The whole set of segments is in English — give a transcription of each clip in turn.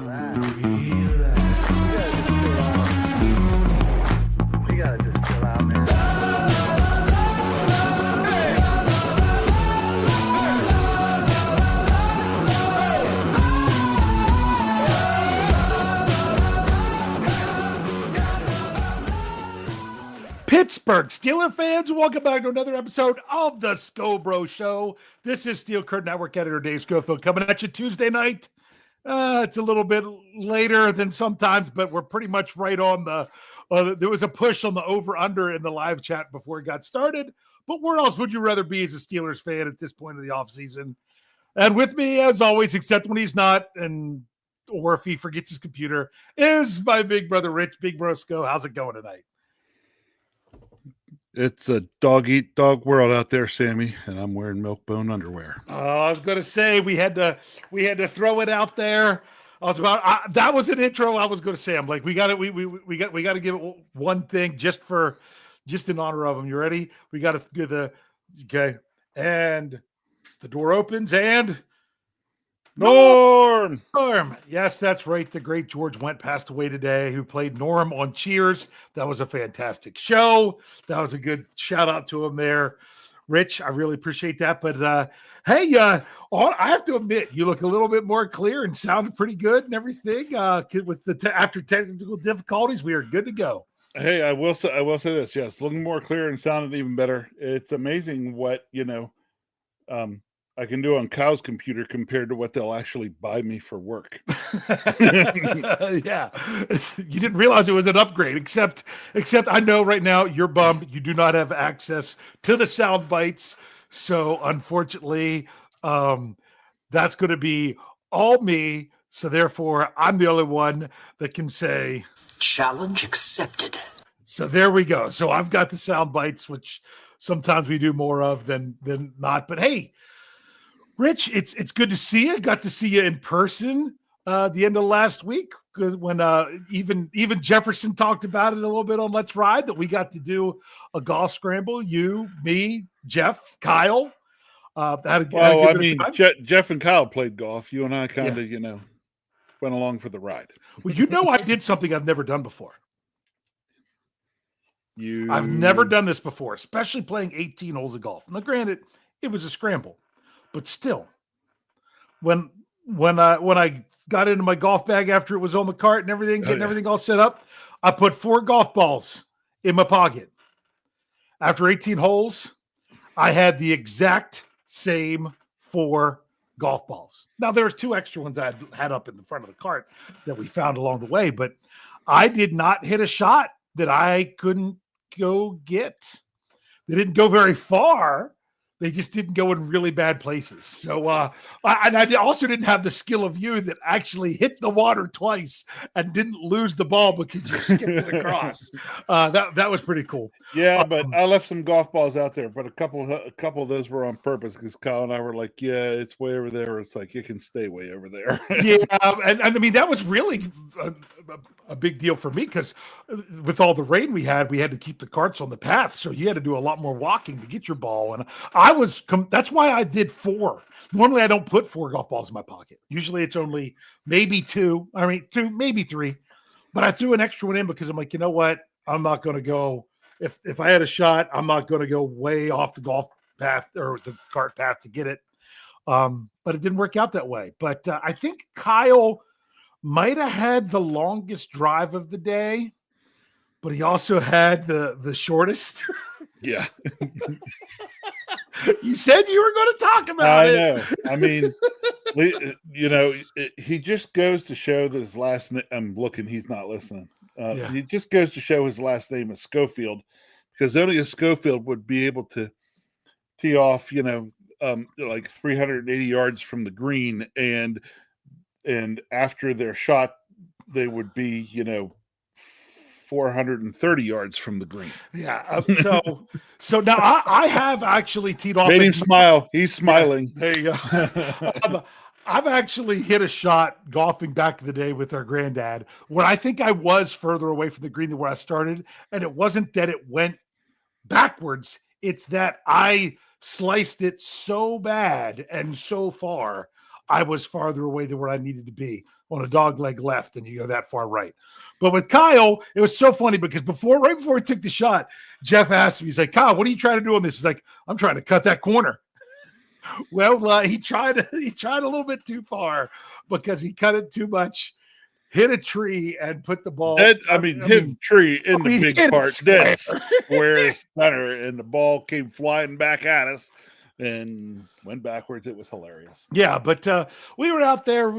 We gotta just chill out, man. Pittsburgh Steeler fans, welcome back to another episode of the Scho Bro Show. This is Steel Curtain Network editor Dave Schofield coming at you Tuesday night. It's a little bit later than sometimes, but we're pretty much right on the there was a push on the over-under in the live chat before it got started. But where else would you rather be as a Steelers fan at this point of the offseason? And with me, as always, except when he's not, or if he forgets his computer, is my big brother Rich, Big Bro Scho. How's it going tonight? It's a dog-eat-dog world out there, Sammy, and I'm wearing milk-bone underwear. I was going to say we had to throw it out there. That was an intro. I was going to say, I'm like, we got to give it one thing just in honor of him. You ready? We got to give okay. And the door opens and Norm. Yes, that's right. The great George Wendt passed away today, who played Norm on Cheers. That was a fantastic show. That was a good shout out to him there. Rich, I really appreciate that. But hey, I have to admit, you look a little bit more clear and sounded pretty good and everything. With after technical difficulties, we are good to go. Hey, I will say this. Yes, looking more clear and sounded even better. It's amazing what I can do on Kyle's computer compared to what they'll actually buy me for work. Yeah. You didn't realize it was an upgrade, except I know right now you're bummed. You do not have access to the sound bites. So unfortunately, that's going to be all me. So therefore, I'm the only one that can say challenge accepted. So there we go. So I've got the sound bites, which sometimes we do more of than not. But hey, Rich, it's good to see you. Got to see you in person the end of last week when even Jefferson talked about it a little bit on Let's Ride, that we got to do a golf scramble. You, me, Jeff, Kyle. Jeff and Kyle played golf. You and I kind of, went along for the ride. Well, I did something I've never done before. I've never done this before, especially playing 18 holes of golf. Now, granted, it was a scramble. But still, when I got into my golf bag after it was on the cart and everything, getting everything all set up, I put 4 golf balls in my pocket. After 18 holes, I had the exact same 4 golf balls. Now, there was 2 extra ones I had up in the front of the cart that we found along the way, but I did not hit a shot that I couldn't go get. They didn't go very far. They just didn't go in really bad places. So, I also didn't have the skill of you that actually hit the water twice and didn't lose the ball because you skipped it across. That was pretty cool. Yeah, but I left some golf balls out there, but a couple of those were on purpose because Kyle and I were like, yeah, it's way over there. It's like, it can stay way over there. Yeah, and I mean, that was really a big deal for me because with all the rain we had to keep the carts on the path. So you had to do a lot more walking to get your ball. And that's why I did 4. Normally I don't put 4 golf balls in my pocket. Usually it's only maybe 2. I mean, 2, maybe 3. But I threw an extra one in because I'm like, you know what? I'm not going to go. If I had a shot, I'm not going to go way off the golf path or the cart path to get it. But it didn't work out that way. But I think Kyle might have had the longest drive of the day, but he also had the shortest. Yeah. You said you were going to talk about it. I know. I mean, he just goes to show that his last name, I'm looking, he's not listening. He just goes to show his last name is Schofield, because only a Schofield would be able to tee off, like 380 yards from the green. And after their shot, they would be, 430 yards from the green. Yeah. So now I have actually teed off. Made him smile. He's smiling. Yeah, there you go. I've actually hit a shot golfing back in the day with our granddad where I think I was further away from the green than where I started. And it wasn't that it went backwards. It's that I sliced it so bad and so far. I was farther away than where I needed to be on a dog leg left, and you go that far right. But with Kyle, it was so funny because right before he took the shot, Jeff asked me, he's like, Kyle, what are you trying to do on this? He's like, I'm trying to cut that corner. Well, he tried a little bit too far because he cut it too much, hit a tree, and put the ball. Hit the tree in the big part, dead square center, and the ball came flying back at us and went backwards. It was hilarious. Yeah, but we were out there.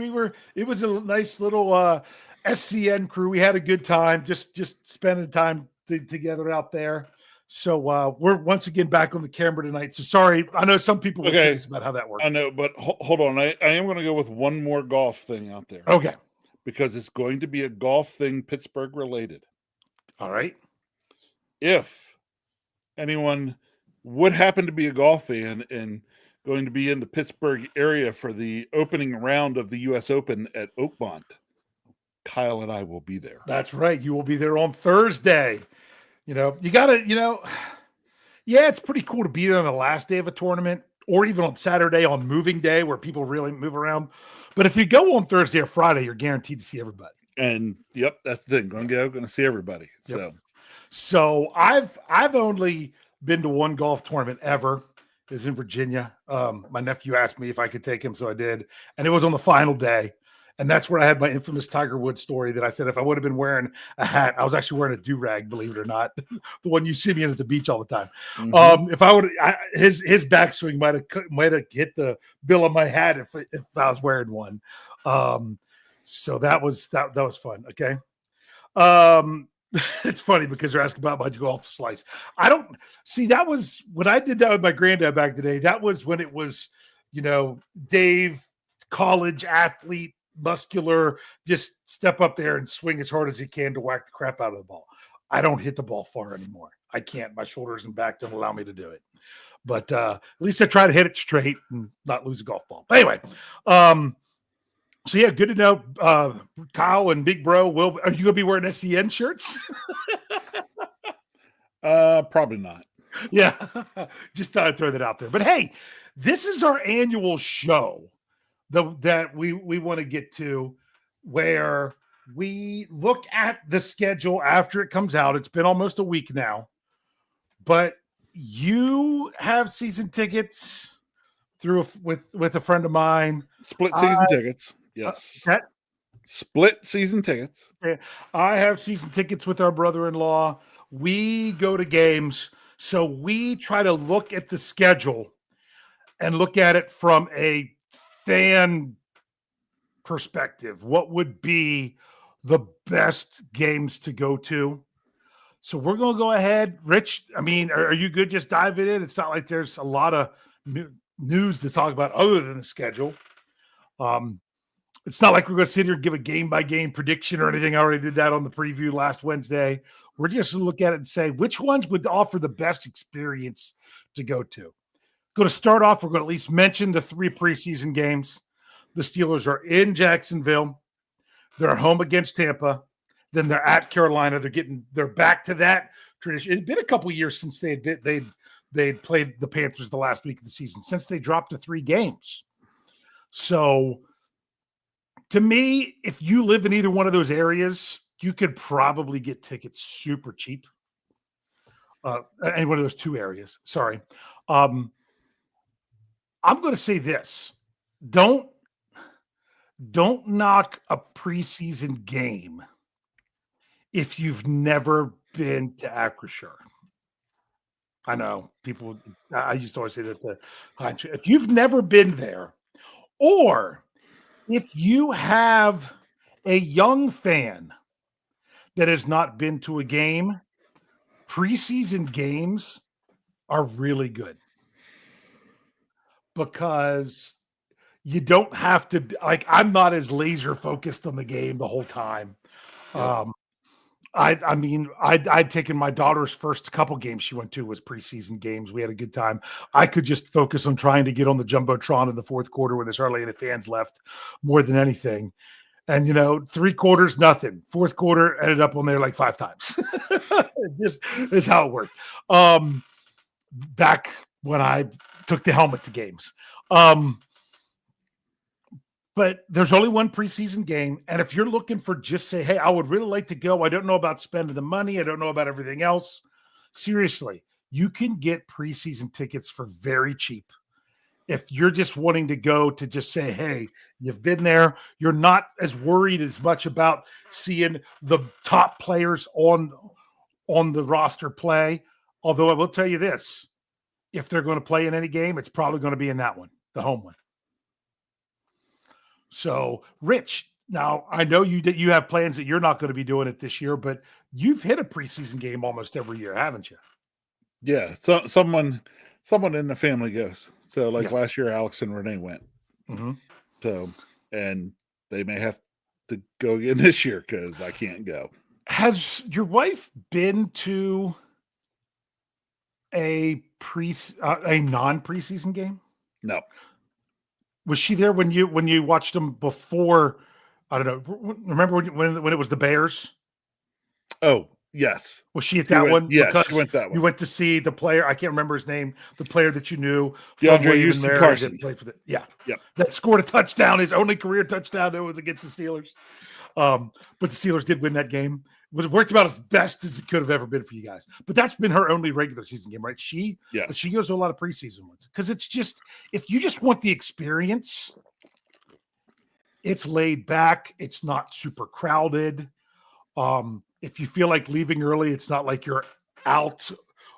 It was a nice little SCN crew. We had a good time, just spending time together out there. So we're once again back on the camera tonight. So sorry, I know some people were curious about how that works. I know, but hold on. I am going to go with one more golf thing out there. Okay. Because it's going to be a golf thing, Pittsburgh related. All right. If anyone would happen to be a golf fan and going to be in the Pittsburgh area for the opening round of the U.S. Open at Oakmont, Kyle and I will be there. That's right. You will be there on Thursday. You got to, yeah, it's pretty cool to be there on the last day of a tournament or even on Saturday on moving day where people really move around. But if you go on Thursday or Friday, you're guaranteed to see everybody. And yep, that's the thing. Going to see everybody. Yep. So I've only been to one golf tournament ever. It was in Virginia. My nephew asked me if I could take him, so I did. And it was on the final day. And that's where I had my infamous Tiger Woods story that I said if I would have been wearing a hat, I was actually wearing a do-rag, believe it or not, the one you see me in at the beach all the time. Mm-hmm. If I would, his backswing might have hit the bill of my hat if I was wearing one. So that was fun. Okay. It's funny because they're asking about my golf slice. I don't see that was when I did that with my granddad back in the day. That was when it was, Dave, college athlete, muscular, just step up there and swing as hard as he can to whack the crap out of the ball. I don't hit the ball far anymore. I can't. My shoulders and back don't allow me to do it. But at least I try to hit it straight and not lose a golf ball. But anyway, so yeah, good to know. Kyle and Big Bro, are you gonna be wearing SCN shirts? Probably not. Yeah, just thought I'd throw that out there. But hey, this is our annual show that we want to get to, where we look at the schedule after it comes out. It's been almost a week now, but you have season tickets with a friend of mine. Split season tickets. Yes. Split season tickets. I have season tickets with our brother-in-law. We go to games. So we try to look at the schedule and look at it from a fan perspective. What would be the best games to go to? So we're going to go ahead. Rich, are you good just diving in? It's not like there's a lot of news to talk about other than the schedule. It's not like we're going to sit here and give a game-by-game prediction or anything. I already did that on the preview last Wednesday. We're just going to look at it and say which ones would offer the best experience to go to. Going to start off, we're going to at least mention the 3 preseason games. The Steelers are in Jacksonville. They're home against Tampa. Then they're at Carolina. They're back to that tradition. It had been a couple years since they'd played the Panthers the last week of the season, since they dropped to 3 games. So to me, if you live in either one of those areas, you could probably get tickets super cheap. Any one of those 2 areas. Sorry. I'm going to say this. Don't knock a preseason game if you've never been to Acrisure. I know people, I used to always say that if you've never been there, or if you have a young fan that has not been to a game, preseason games are really good. Because you don't have to, I'm not as laser focused on the game the whole time. Yeah. I'd taken my daughter's first couple games she went to was preseason games. We had a good time. I could just focus on trying to get on the Jumbotron in the fourth quarter when there's hardly any fans left more than anything. And, 3 quarters, nothing. Fourth quarter, ended up on there like 5 times. This is how it worked. Back when I took the helmet to games. But there's only one preseason game. And if you're looking for just say, hey, I would really like to go. I don't know about spending the money. I don't know about everything else. Seriously, you can get preseason tickets for very cheap. If you're just wanting to go to just say, hey, you've been there, you're not as worried as much about seeing the top players on the roster play. Although I will tell you this, if they're going to play in any game, it's probably going to be in that one, the home one. So, Rich, now I know you have plans that you're not going to be doing it this year, but you've hit a preseason game almost every year, haven't you? Yeah, so someone in the family goes. So, like last year, Alex and Renee went. Mm-hmm. So, and they may have to go again this year because I can't go. Has your wife been to a non-preseason game? No. Was she there when you watched them before? I don't know. Remember when it was the Bears? Oh, yes. Was she at that one? Yes, because she went that one. You went to see the player. I can't remember his name. The player that you knew. DeAndre Houston Carson. Played for the, yeah. Yep. That scored a touchdown. His only career touchdown. It was against the Steelers. But the Steelers did win that game. It worked about as best as it could have ever been for you guys. But that's been her only regular season game, right? She goes to a lot of preseason ones because it's just, if you just want the experience, it's laid back. It's not super crowded. If you feel like leaving early, it's not like you're out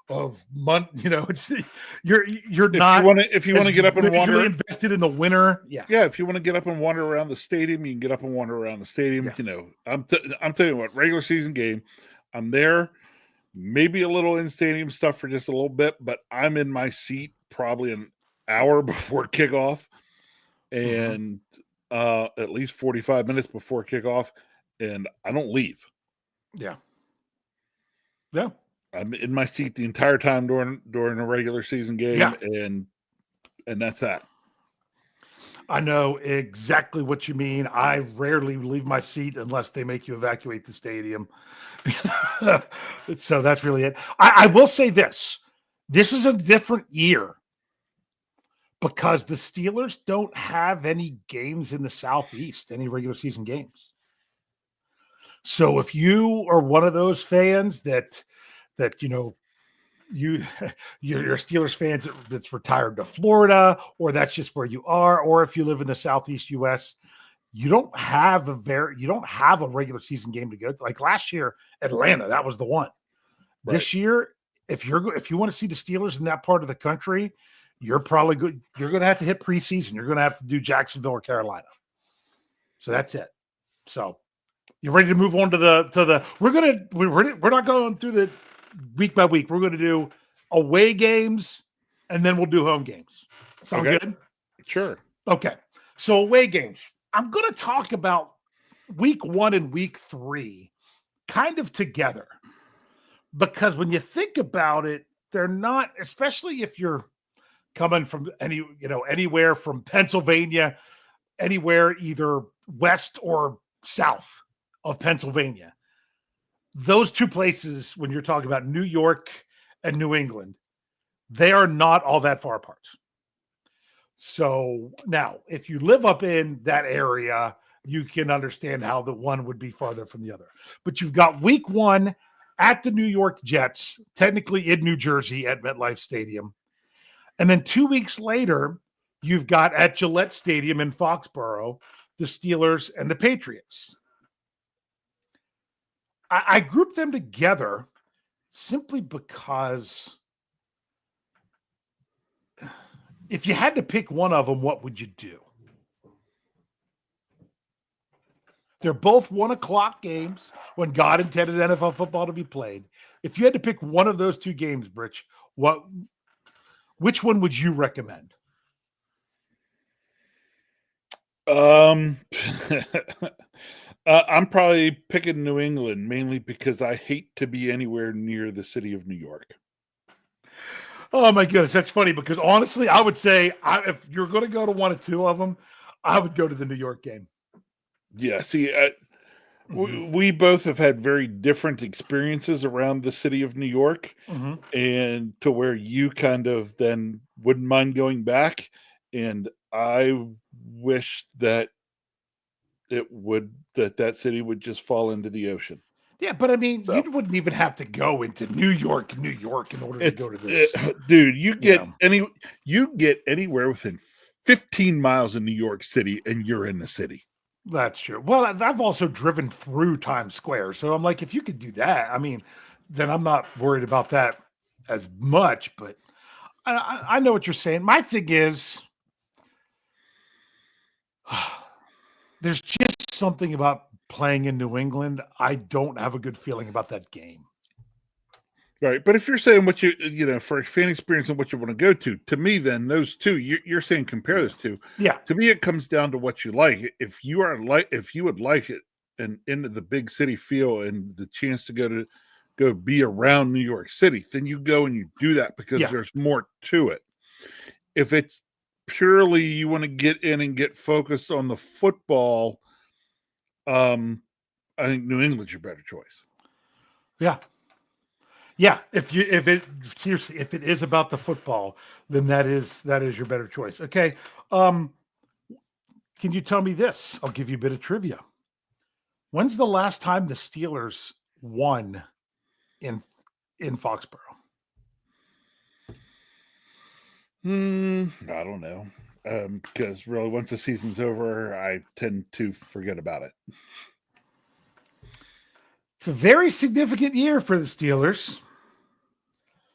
of month. It's you're not. If you want to get up and wander, invested in the winter. Yeah. If you want to get up and wander around the stadium, you can get up and wander around the stadium. Yeah. I'm telling you what, regular season game, I'm there. Maybe a little in stadium stuff for just a little bit, but I'm in my seat probably an hour before kickoff, and at least 45 minutes before kickoff, and I don't leave. Yeah. Yeah. I'm in my seat the entire time during a regular season game, and that's that. I know exactly what you mean. I rarely leave my seat unless they make you evacuate the stadium. So that's really it. I will say this. This is a different year because the Steelers don't have any games in the Southeast, any regular season games. So if you are one of those fans that you're Steelers fans that's retired to Florida, or that's just where you are, or if you live in the Southeast U.S., you don't have a regular season game to go. Like last year, Atlanta, that was the one. Right. This year, if you want to see the Steelers in that part of the country, you're probably good. You're going to have to hit preseason. You're going to have to do Jacksonville or Carolina. So that's it. So you're ready to move on to the. We're not going through the week by week. We're going to do away games, and then we'll do home games. Sound good? Sure. Okay. So away games. I'm going to talk about week 1 and week 3 kind of together, because when you think about it, they're not, especially if you're coming from anywhere from Pennsylvania, anywhere either west or south of Pennsylvania. Those two places, when you're talking about New York and New England, they are not all that far apart. So now, if you live up in that area, you can understand how the one would be farther from the other. But you've got week 1 at the New York Jets, technically in New Jersey at MetLife Stadium. And then 2 weeks later, you've got at Gillette Stadium in Foxborough, the Steelers and the Patriots. I grouped them together simply because if you had to pick one of them, what would you do? They're both 1:00 games when God intended NFL football to be played. If you had to pick one of those two games, Britch, which one would you recommend? I'm probably picking New England, mainly because I hate to be anywhere near the city of New York. Oh my goodness, that's funny because honestly, I would say if you're going to go to one or two of them, I would go to the New York game. Yeah, see, we both have had very different experiences around the city of New York, and to where you kind of then wouldn't mind going back. And I wish that that city would just fall into the ocean. Yeah, but I mean, So- you wouldn't even have to go into New York, in order to go to this. Dude, you get know. you get anywhere within 15 miles in New York City, and you're in the city. That's true. Well, I've also driven through Times Square, so I'm like, if you could do that, I mean, then I'm not worried about that as much. But I know what you're saying. My thing is, there's just something about playing in New England. I don't have a good feeling about that game. Right. But if you're saying what for a fan experience and what you want to go to me, then those two, you're saying compare those two. Yeah. To me, it comes down to what you like. If you would like it and into the big city feel and the chance to go be around New York City, then you go and you do that because there's more to it. If it's purely you want to get in and get focused on the football, I think New England's your better choice. Yeah. Yeah. If it is about the football, then that is your better choice. Okay. Can you tell me this? I'll give you a bit of trivia. When's the last time the Steelers won in Foxborough? I don't know. Because really, once the season's over, I tend to forget about it. It's a very significant year for the Steelers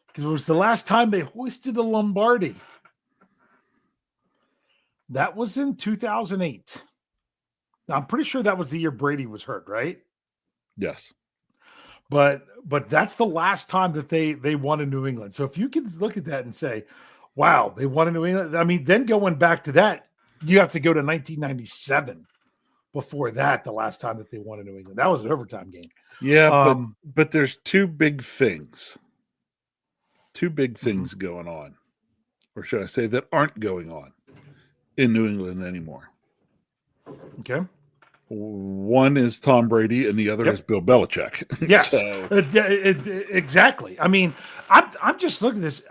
because it was the last time they hoisted a Lombardi. That was in 2008. Now, I'm pretty sure that was the year Brady was hurt, right? Yes. But that's the last time that they won in New England. So if you can look at that and say, wow, they won in New England. I mean, then going back to that, you have to go to 1997 before that, the last time that they won in New England. That was an overtime game. Yeah, but there's two big things. Two big things going on. Or should I say that aren't going on in New England anymore. Okay. One is Tom Brady and the other is Bill Belichick. Yes, exactly. I mean, I'm just looking at this.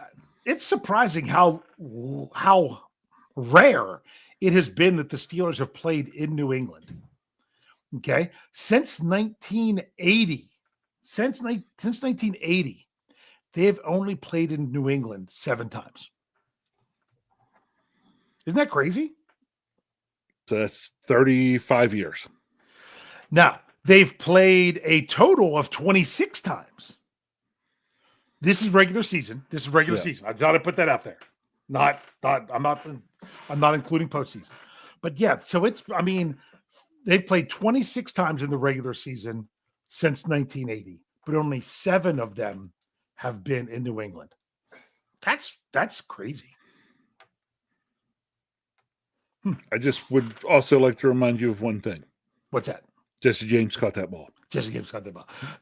It's surprising how rare it has been that the Steelers have played in New England. Okay, since 1980, they have only played in New England 7 times. Isn't that crazy? So that's 35 years. Now, they've played a total of 26 times. This is regular season. Season. I thought I'd put that out there. I'm not including postseason. But yeah, so they've played 26 times in the regular season since 1980, but only 7 of them have been in New England. That's crazy. I just would also like to remind you of one thing. What's that? Jesse James caught that ball.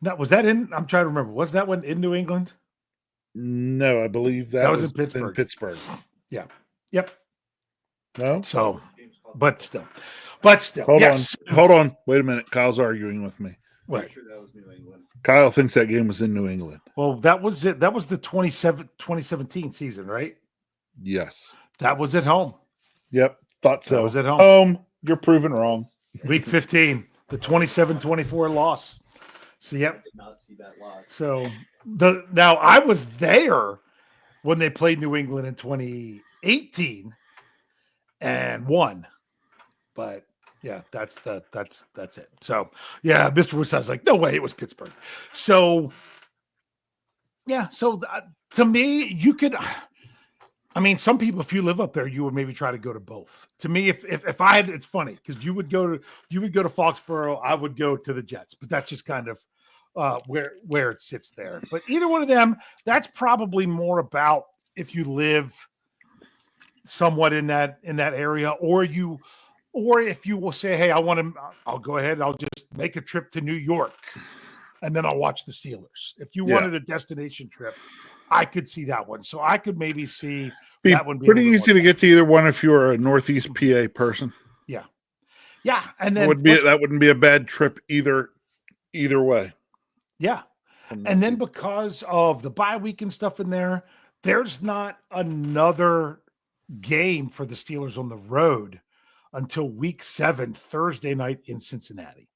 Now, was that in? I'm trying to remember. Was that one in New England? No, I believe that was in Pittsburgh. Yeah. Yep. No. So, but still. Hold on. Wait a minute. Kyle's arguing with me. What? Sure that was New England. Kyle thinks that game was in New England. Well, that was it. That was the 2017 season, right? Yes. That was at home. Yep. Thought so. That was at home. You're proven wrong. Week 15, the 27-24 loss. So, yep. I did not see that live. So, now I was there when they played New England in 2018 and won. But yeah, that's it. So yeah, Mr. Woods was like, no way, it was Pittsburgh. So yeah, to me, you could. I mean, some people, if you live up there, you would maybe try to go to both. To me, if I had, it's funny because you would go to Foxborough, I would go to the Jets, but that's just kind of where it sits there. But either one of them, that's probably more about if you live somewhat in that area, or if you will say, hey, I'll go ahead, I'll just make a trip to New York, and then I'll watch the Steelers. If you wanted a destination trip, I could see that one. So I could maybe see that one. Pretty easy to get to either one if you're a Northeast PA person. Yeah. Yeah. And then that wouldn't be a bad trip either way. Yeah. And then because of the bye week and stuff in there, there's not another game for the Steelers on the road until week 7, Thursday night in Cincinnati.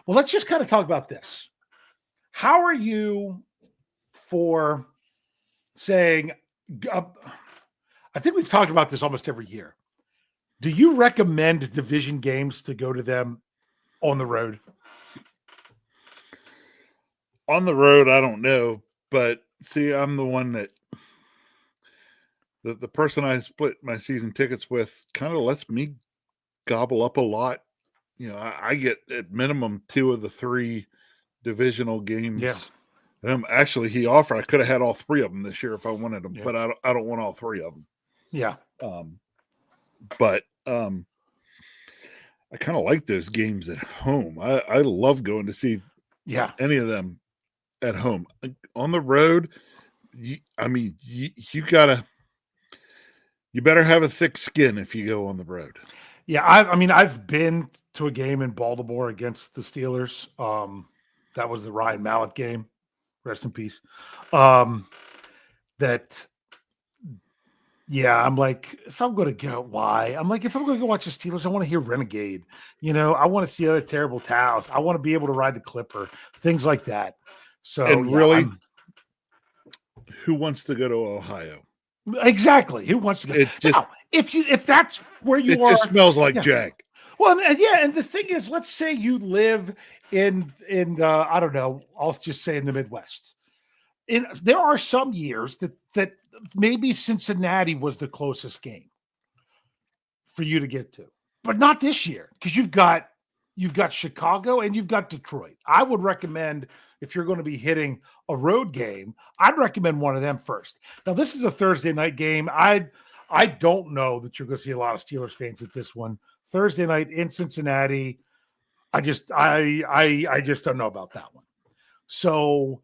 Well, let's just kind of talk about this. How are you for saying, I think we've talked about this almost every year. Do you recommend division games to go to them on the road? On the road, I don't know. But see, I'm the one that the person I split my season tickets with kind of lets me gobble up a lot. You know, I get at minimum 2 of the 3 divisional games. Yeah. Actually, he offered I could have had all 3 of them this year if I wanted them, Yeah. but I don't want all 3 of them. Yeah. But I kind of like those games at home. I love going to see any of them at home. On the road, you better have a thick skin if you go on the road. Yeah, I've been to a game in Baltimore against the Steelers. That was the Ryan Mallett game. Rest in peace. I'm like, if I'm going to go, why? I'm like, if I'm going to go watch the Steelers, I want to hear Renegade. You know, I want to see other terrible towels. I want to be able to ride the Clipper, things like that. So, and really, who wants to go to Ohio? Exactly. Who wants to go? Now, if that's where you are, it just smells like Jack. Well, yeah, and the thing is, let's say you live in I don't know, I'll just say in the Midwest. There are some years that maybe Cincinnati was the closest game for you to get to, but not this year because you've got Chicago and you've got Detroit. I would recommend, if you're going to be hitting a road game, I'd recommend one of them first. Now, this is a Thursday night game. I don't know that you're going to see a lot of Steelers fans at this one. Thursday night in Cincinnati. I just don't know about that one. So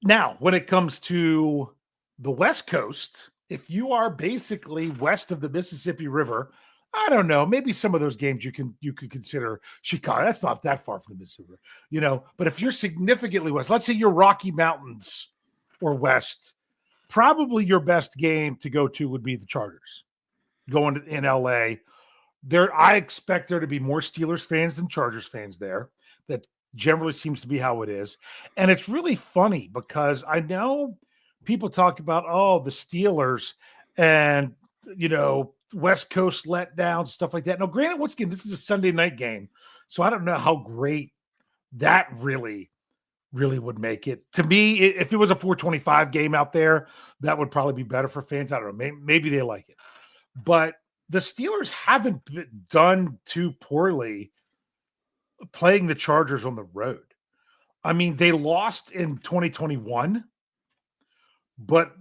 now, when it comes to the West Coast, if you are basically west of the Mississippi River, I don't know. Maybe some of those games you could consider Chicago. That's not that far from the Mississippi River, you know. But if you're significantly west, let's say you're Rocky Mountains or west, probably your best game to go to would be the Chargers going in LA. I expect there to be more Steelers fans than Chargers fans there. That generally seems to be how it is. And it's really funny because I know people talk about, the Steelers and, you know, West Coast letdown, stuff like that. Now, granted, once again, this is a Sunday night game, so I don't know how great that really would make it. To me, if it was a 425 game out there, that would probably be better for fans. I don't know. Maybe they like it. But the Steelers haven't done too poorly playing the Chargers on the road. I mean, they lost in 2021, but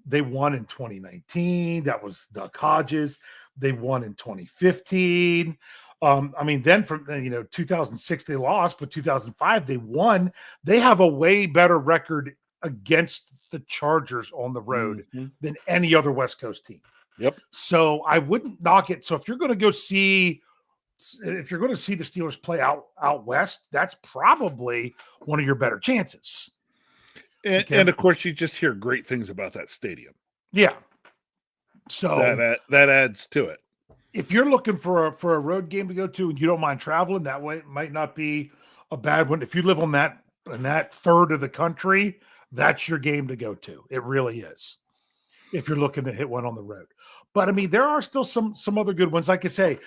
they won in 2019. That was Duck Hodges. They won in 2015. Then from 2006 they lost, but 2005 they won. They have a way better record against the Chargers on the road than any other West Coast team. Yep. So I wouldn't knock it. So if you're going to see the Steelers play out west, that's probably one of your better chances. And of course, you just hear great things about that stadium. Yeah. So that adds to it. If you're looking for a road game to go to and you don't mind traveling, that way it might not be a bad one. If you live in that third of the country, that's your game to go to. It really is. If you're looking to hit one on the road. But I mean, there are still some other good ones. Like I say,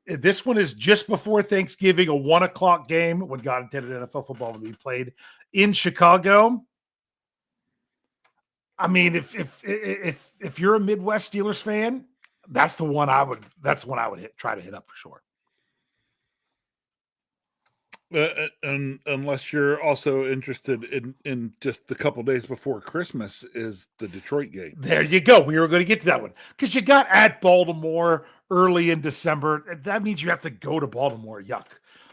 this one is just before Thanksgiving, a 1:00 game when God intended NFL football to be played in Chicago. I mean, if you're a Midwest Steelers fan, that's the one I would try to hit up for sure. And unless you're also interested in just the couple days before Christmas is the Detroit game. There you go. We were going to get to that one because you got at Baltimore early in December. That means you have to go to Baltimore. Yuck.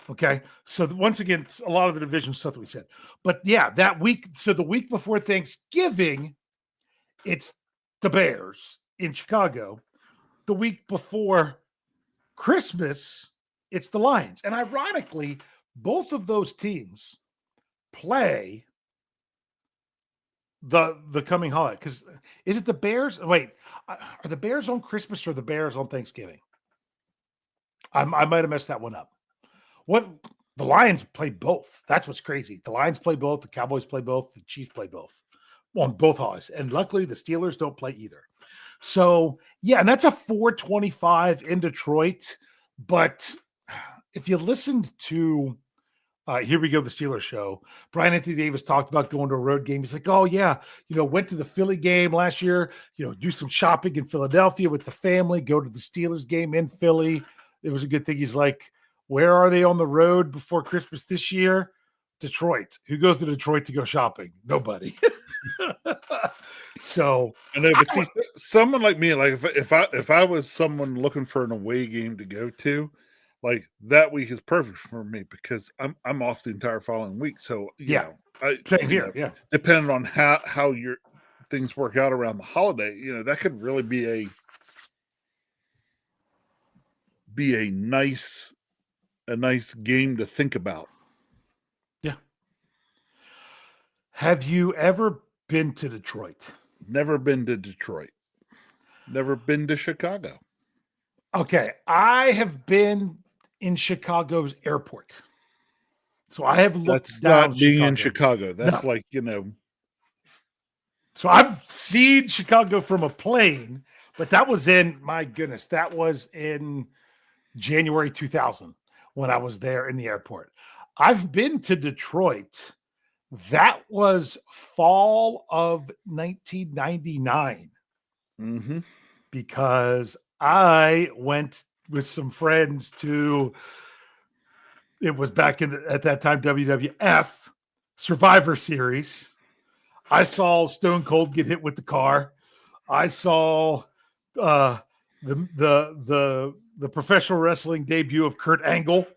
Okay. So once again, a lot of the division stuff that we said, but yeah, that week. So the week before Thanksgiving, it's the Bears in Chicago. The week before Christmas, it's the Lions. And ironically, both of those teams play the coming holiday. Because is it the Bears? Wait, are the Bears on Christmas or the Bears on Thanksgiving? I might have messed that one up. What the Lions play both. That's what's crazy. The Lions play both. The Cowboys play both. The Chiefs play both on both holidays. And luckily, the Steelers don't play either. So yeah, and that's a 4:25 in Detroit. But if you listened to Here We Go, the Steelers show, Brian Anthony Davis talked about going to a road game. He's like, oh yeah, went to the Philly game last year, do some shopping in Philadelphia with the family, go to the Steelers game in Philly. It was a good thing. He's like, where are they on the road before Christmas this year? Detroit. Who goes to Detroit to go shopping? Nobody. So I know, but see, someone like me, like if I was someone looking for an away game to go to, like that week is perfect for me because I'm off the entire following week. So same here. Yeah, depending on how your things work out around the holiday, that could really be a nice game to think about. Yeah. Have you ever been to Detroit? Never been to Detroit. Never been to Chicago. Okay, I have been in Chicago's airport. So I have looked That's down not being Chicago. in Chicago. That's like, So I've seen Chicago from a plane, but that was in January 2000 when I was there in the airport. I've been to Detroit. That was fall of 1999. Mm-hmm. Because I went with some friends to, it was back at that time, WWF Survivor Series. I saw Stone Cold get hit with the car. I saw the professional wrestling debut of Kurt Angle.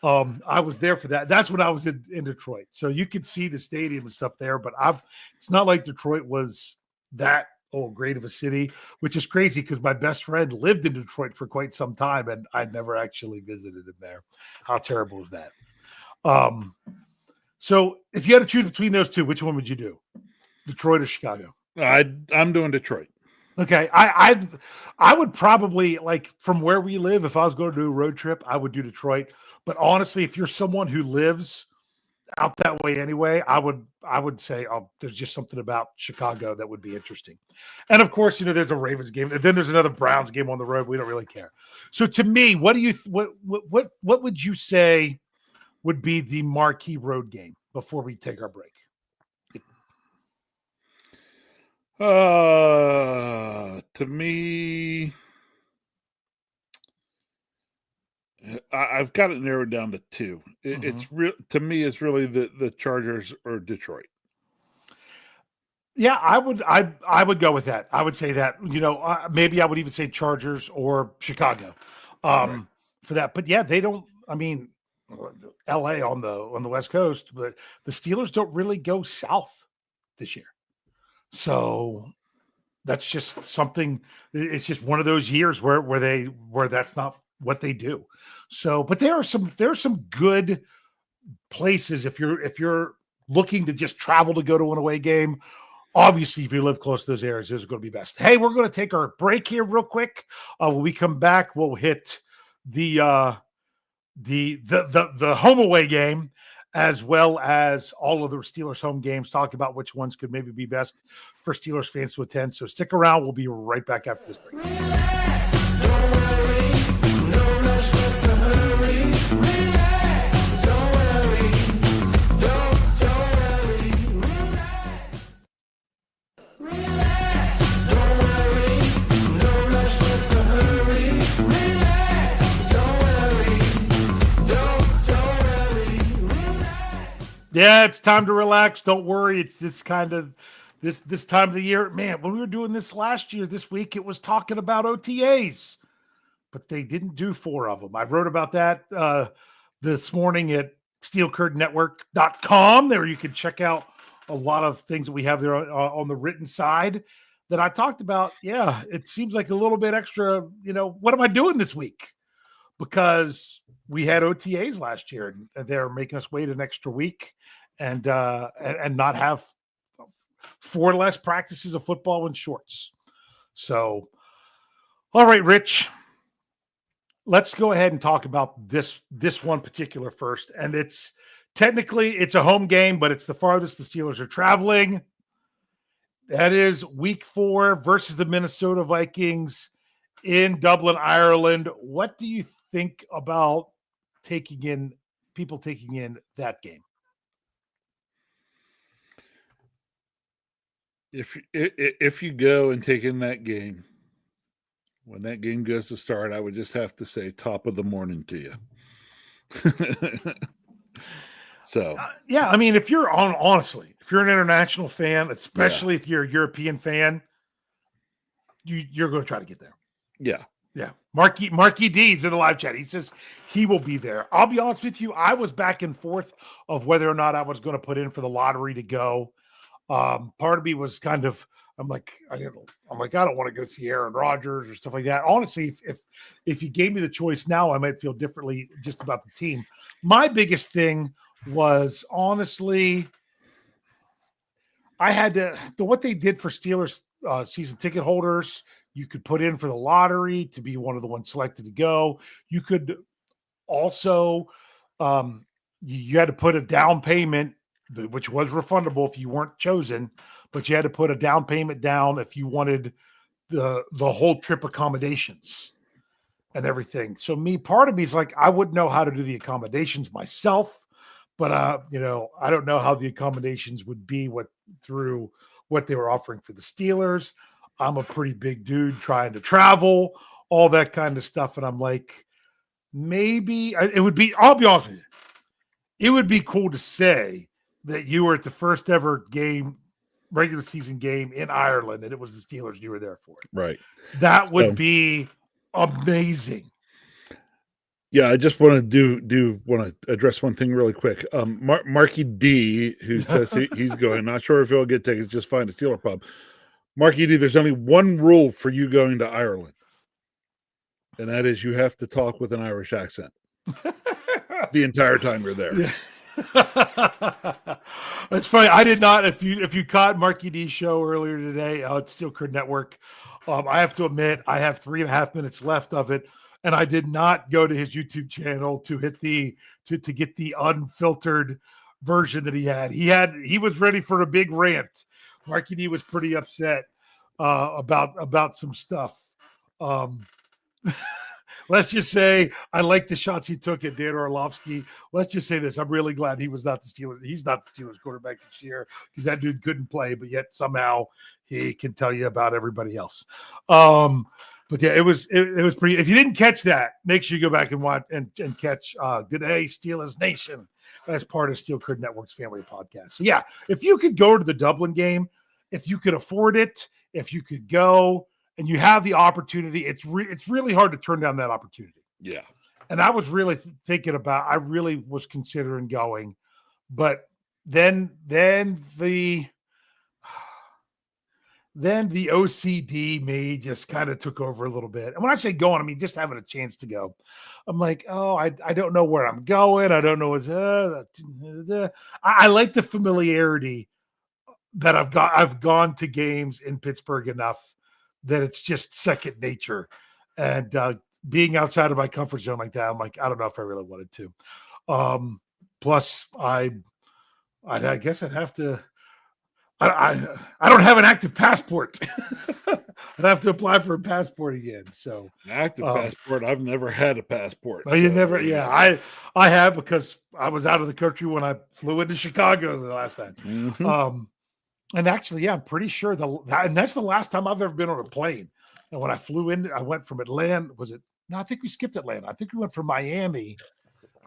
I was there for that. That's when I was in Detroit. So you could see the stadium and stuff there, but it's not like Detroit was that great of a city, which is crazy because my best friend lived in Detroit for quite some time and I'd never actually visited him there. How terrible is that? So if you had to choose between those two, which one would you do? Detroit or Chicago? I'm doing Detroit. Okay. I would probably, like, from where we live, if I was going to do a road trip, I would do Detroit. But honestly, if you're someone who lives out that way anyway, I would say, there's just something about Chicago that would be interesting. And of course, there's a Ravens game, and then there's another Browns game on the road. We don't really care. So to me, what would you say would be the marquee road game before we take our break? To me, I've got it narrowed down to two. It's real to me. It's really the Chargers or Detroit. Yeah, I would go with that. I would say that, maybe I would even say Chargers or Chicago for that. But yeah, they don't. I mean, LA on the West Coast, but the Steelers don't really go south this year. So that's just something. It's just one of those years where that's not what they do. So, but there are some good places if you're looking to just travel to go to an away game. Obviously, if you live close to those areas, those are going to be best. Hey, we're going to take our break here real quick. When we come back, we'll hit the home away game, as well as all of the Steelers home games, talk about which ones could maybe be best for Steelers fans to attend. So stick around. We'll be right back after this break. Relax, don't worry, no rush, what's the hurry? Relax, don't worry, don't worry, relax. Relax, don't worry, no rush, what's the hurry? Relax, don't worry, don't worry, relax. Yeah, it's time to relax. Don't worry. It's this time of the year. Man, when we were doing this last year, this week, it was talking about OTAs, but they didn't do 4 of them. I wrote about that this morning at steelcurtainnetwork.com. There you can check out a lot of things that we have there on the written side that I talked about. Yeah, it seems like a little bit extra, what am I doing this week? Because we had OTAs last year and they're making us wait an extra week and not have 4 less practices of football in shorts. So, all right, Rich, let's go ahead and talk about this one particular first. And it's technically it's a home game, but it's the farthest the Steelers are traveling. That is week 4 versus the Minnesota Vikings in Dublin, Ireland. What do you think about taking in that game? If you go and take in that game, when that game goes to start, I would just have to say top of the morning to you. So yeah, I mean, if you're honestly, if you're an international fan, especially if you're a European fan, you're going to try to get there. Yeah. Yeah. Marky D's in the live chat. He says he will be there. I'll be honest with you. I was back and forth of whether or not I was going to put in for the lottery to go. Part of me was kind of, I don't want to go see Aaron Rodgers or stuff like that. Honestly, if you gave me the choice now, I might feel differently just about the team. My biggest thing was honestly, I had to, what they did for Steelers season ticket holders, you could put in for the lottery to be one of the ones selected to go. You could also, you had to put a down payment, which was refundable if you weren't chosen, but you had to put a down payment down if you wanted the whole trip accommodations and everything. So part of me is like, I wouldn't know how to do the accommodations myself, but I don't know how the accommodations would be through what they were offering for the Steelers. I'm a pretty big dude trying to travel, all that kind of stuff. And I'm like, maybe it would be, I'll be honest with you, it would be cool to say that you were at the first ever regular season game in Ireland, and it was the Steelers you were there for. Right. That would be amazing. Yeah, I just want to want to address one thing really quick. Marky D, who says he's going, not sure if he'll get tickets, just find a Steeler pub. Marky D, there's only one rule for you going to Ireland, and that is you have to talk with an Irish accent the entire time you're there. Yeah. That's funny. I did not. If you caught Marky D's show earlier today, it's Steel Curd Network. I have to admit, I have 3.5 minutes left of it, and I did not go to his YouTube channel to hit to get the unfiltered version that he had. He was ready for a big rant. Marky D was pretty upset about some stuff. Let's just say I like the shots he took at Dan Orlovsky. Let's just say this. I'm really glad he was not the Steelers. He's not the Steelers quarterback this year because that dude couldn't play, but yet somehow he can tell you about everybody else. But yeah, it was pretty. If you didn't catch that, make sure you go back and watch and catch Good Day Steelers Nation as part of Steel Curd Network's family podcast. So yeah, if you could go to the Dublin game, if you could afford it, if you could go, and you have the opportunity, it's really hard to turn down that opportunity. Yeah. And I was really thinking about, I really was considering going, but then the OCD me just kind of took over a little bit. And when I say going, I mean just having a chance to go. I'm like, oh, I don't know where I'm going. I don't know what's. I like the familiarity that I've gone to games in Pittsburgh enough that it's just second nature. And being outside of my comfort zone like that, I'm like, I don't know if I really wanted to. Plus, I guess I'd have to. I don't have an active passport. I'd have to apply for a passport again. So an active passport. I've never had a passport. You never. Yeah, I have because I was out of the country when I flew into Chicago the last time. Mm-hmm. And actually, yeah, I'm pretty sure and that's the last time I've ever been on a plane. And when I flew in, I went from Atlanta. No, I think we skipped Atlanta. I think we went from Miami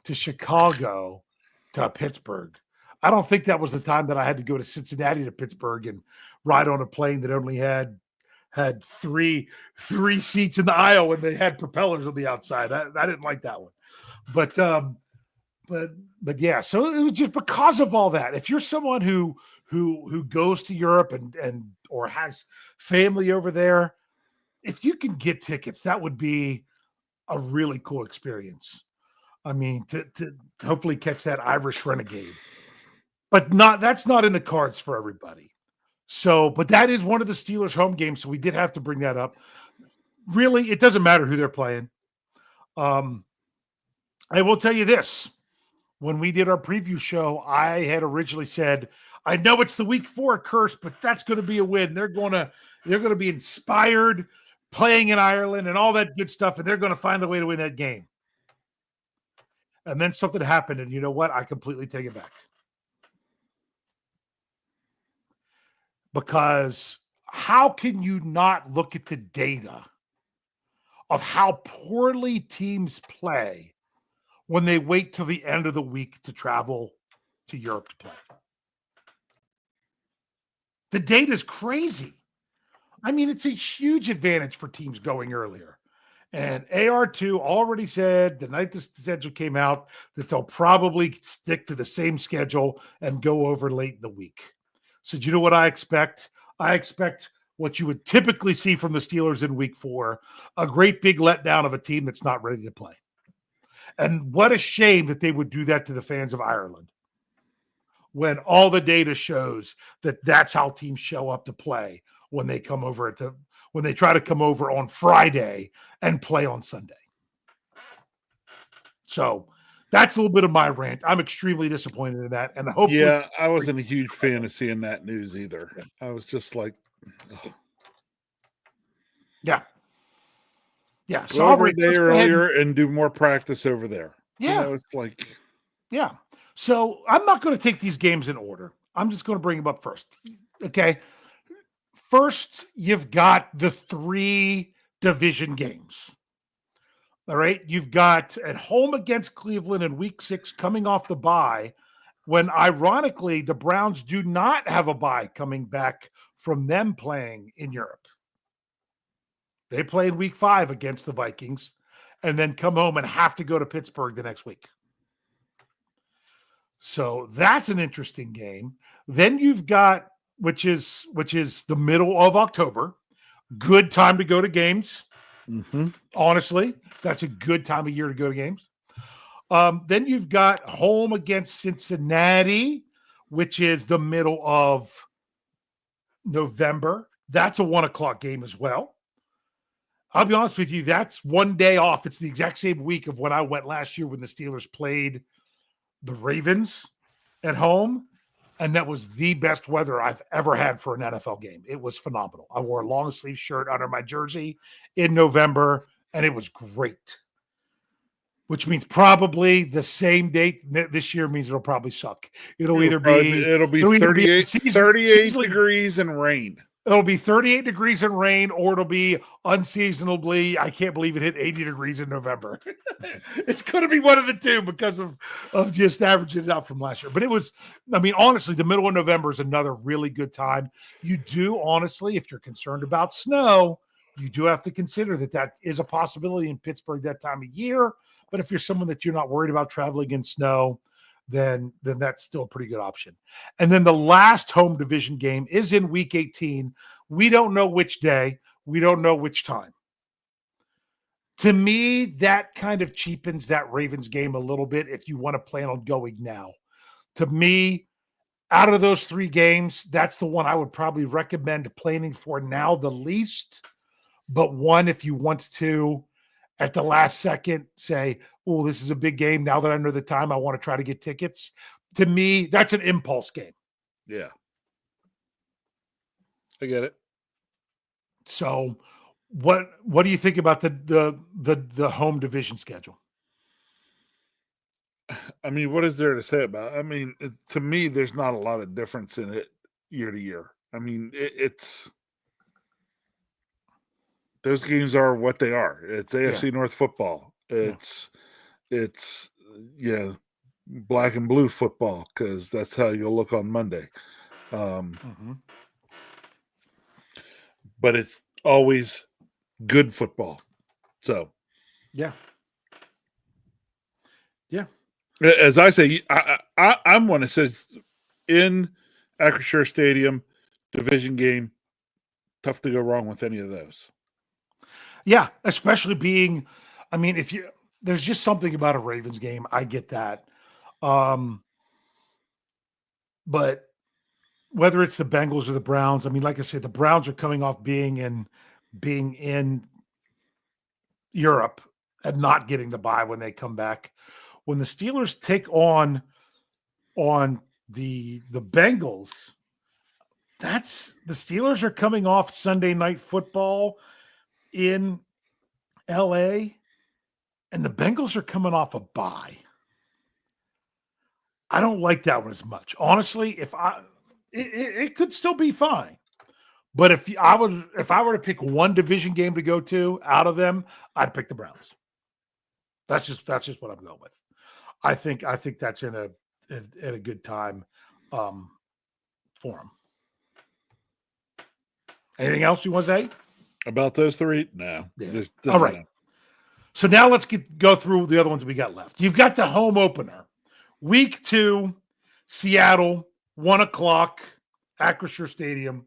to Chicago to Pittsburgh. I don't think that was the time that I had to go to Cincinnati to Pittsburgh and ride on a plane that only had three seats in the aisle and they had propellers on the outside. I didn't like that one. But yeah, so it was just because of all that. If you're someone who goes to Europe and or has family over there, if you can get tickets, that would be a really cool experience. I mean, to hopefully catch that Irish Renegade. But that's not in the cards for everybody. So, but that is one of the Steelers home games, so we did have to bring that up. Really, it doesn't matter who they're playing. I will tell you this. When we did our preview show, I had originally said, I know it's the week 4 curse, but that's going to be a win. They're going to be inspired playing in Ireland and all that good stuff, and they're going to find a way to win that game. And then something happened, and you know what? I completely take it back. Because how can you not look at the data of how poorly teams play when they wait till the end of the week to travel to Europe to play? The data is crazy. I mean, it's a huge advantage for teams going earlier. And AR2 already said the night the schedule came out that they'll probably stick to the same schedule and go over late in the week. So do you know what I expect? I expect what you would typically see from the Steelers in week 4, a great big letdown of a team that's not ready to play. And what a shame that they would do that to the fans of Ireland when all the data shows that that's how teams show up to play when they come over when they try to come over on Friday and play on Sunday. So that's a little bit of my rant. I'm extremely disappointed in that. And hopefully, yeah, I wasn't a huge fan of seeing that news either. I was just like, ugh. Yeah. Yeah. Go over a day earlier and do more practice over there. Yeah. You know, it's like, yeah. So I'm not going to take these games in order. I'm just going to bring them up first. Okay. First, you've got the 3 division games. All right. You've got at home against Cleveland in week 6 coming off the bye, when ironically the Browns do not have a bye coming back from them playing in Europe. They play in week 5 against the Vikings and then come home and have to go to Pittsburgh the next week. So that's an interesting game. Then you've got, which is the middle of October, good time to go to games. mm-hmm. Honestly, that's a good time of year to go to games. Then you've got home against Cincinnati, which is the middle of November. That's a 1:00 game as well. I'll be honest with you, that's one day off. It's the exact same week of when I went last year when the Steelers played the Ravens at home. And that was the best weather I've ever had for an NFL game. It was phenomenal. I wore a long sleeve shirt under my jersey in November, and it was great. Which means probably the same date this year means it'll probably suck. It'll be 38 degrees and rain. It'll be 38 degrees and rain, or it'll be unseasonably, I can't believe it hit 80 degrees in November. It's going to be one of the two because of just averaging it out from last year. But it was, I mean, honestly, the middle of November is another really good time. You do, honestly, if you're concerned about snow, you do have to consider that is a possibility in Pittsburgh that time of year. But if you're someone that you're not worried about traveling in snow, then that's still a pretty good option. And then the last home division game is in week 18. We don't know which day. We don't know which time. To me, that kind of cheapens that Ravens game a little bit if you want to plan on going now. To me, out of those 3 games, that's the one I would probably recommend planning for now the least. But one, if you want to, at the last second, say, oh, this is a big game. Now that I know the time, I want to try to get tickets. To me, that's an impulse game. Yeah. I get it. So what do you think about the home division schedule? I mean, what is there to say about it? I mean, to me, there's not a lot of difference in it year to year. I mean, it's those games are what they are. It's AFC North football. It's black and blue football because that's how you'll look on Monday. But it's always good football. So, yeah. As I say, I'm one that says in Acrisure Stadium, division game, tough to go wrong with any of those. Yeah, especially being, I mean, there's just something about a Ravens game. I get that. But whether it's the Bengals or the Browns, I mean, like I said, the Browns are coming off being in Europe and not getting the bye when they come back. When the Steelers take on the Bengals, that's the Steelers are coming off Sunday Night Football in LA, and the Bengals are coming off a bye. I don't like that one as much. Honestly, it could still be fine. But if I were to pick one division game to go to out of them, I'd pick the Browns. That's just what I'm going with. I think that's in a good time for them. Anything else you want to say about those three? No. Yeah. All right. No. So now let's go through the other ones we got left. You've got the home opener, week 2, Seattle, 1:00, Acrisure Stadium.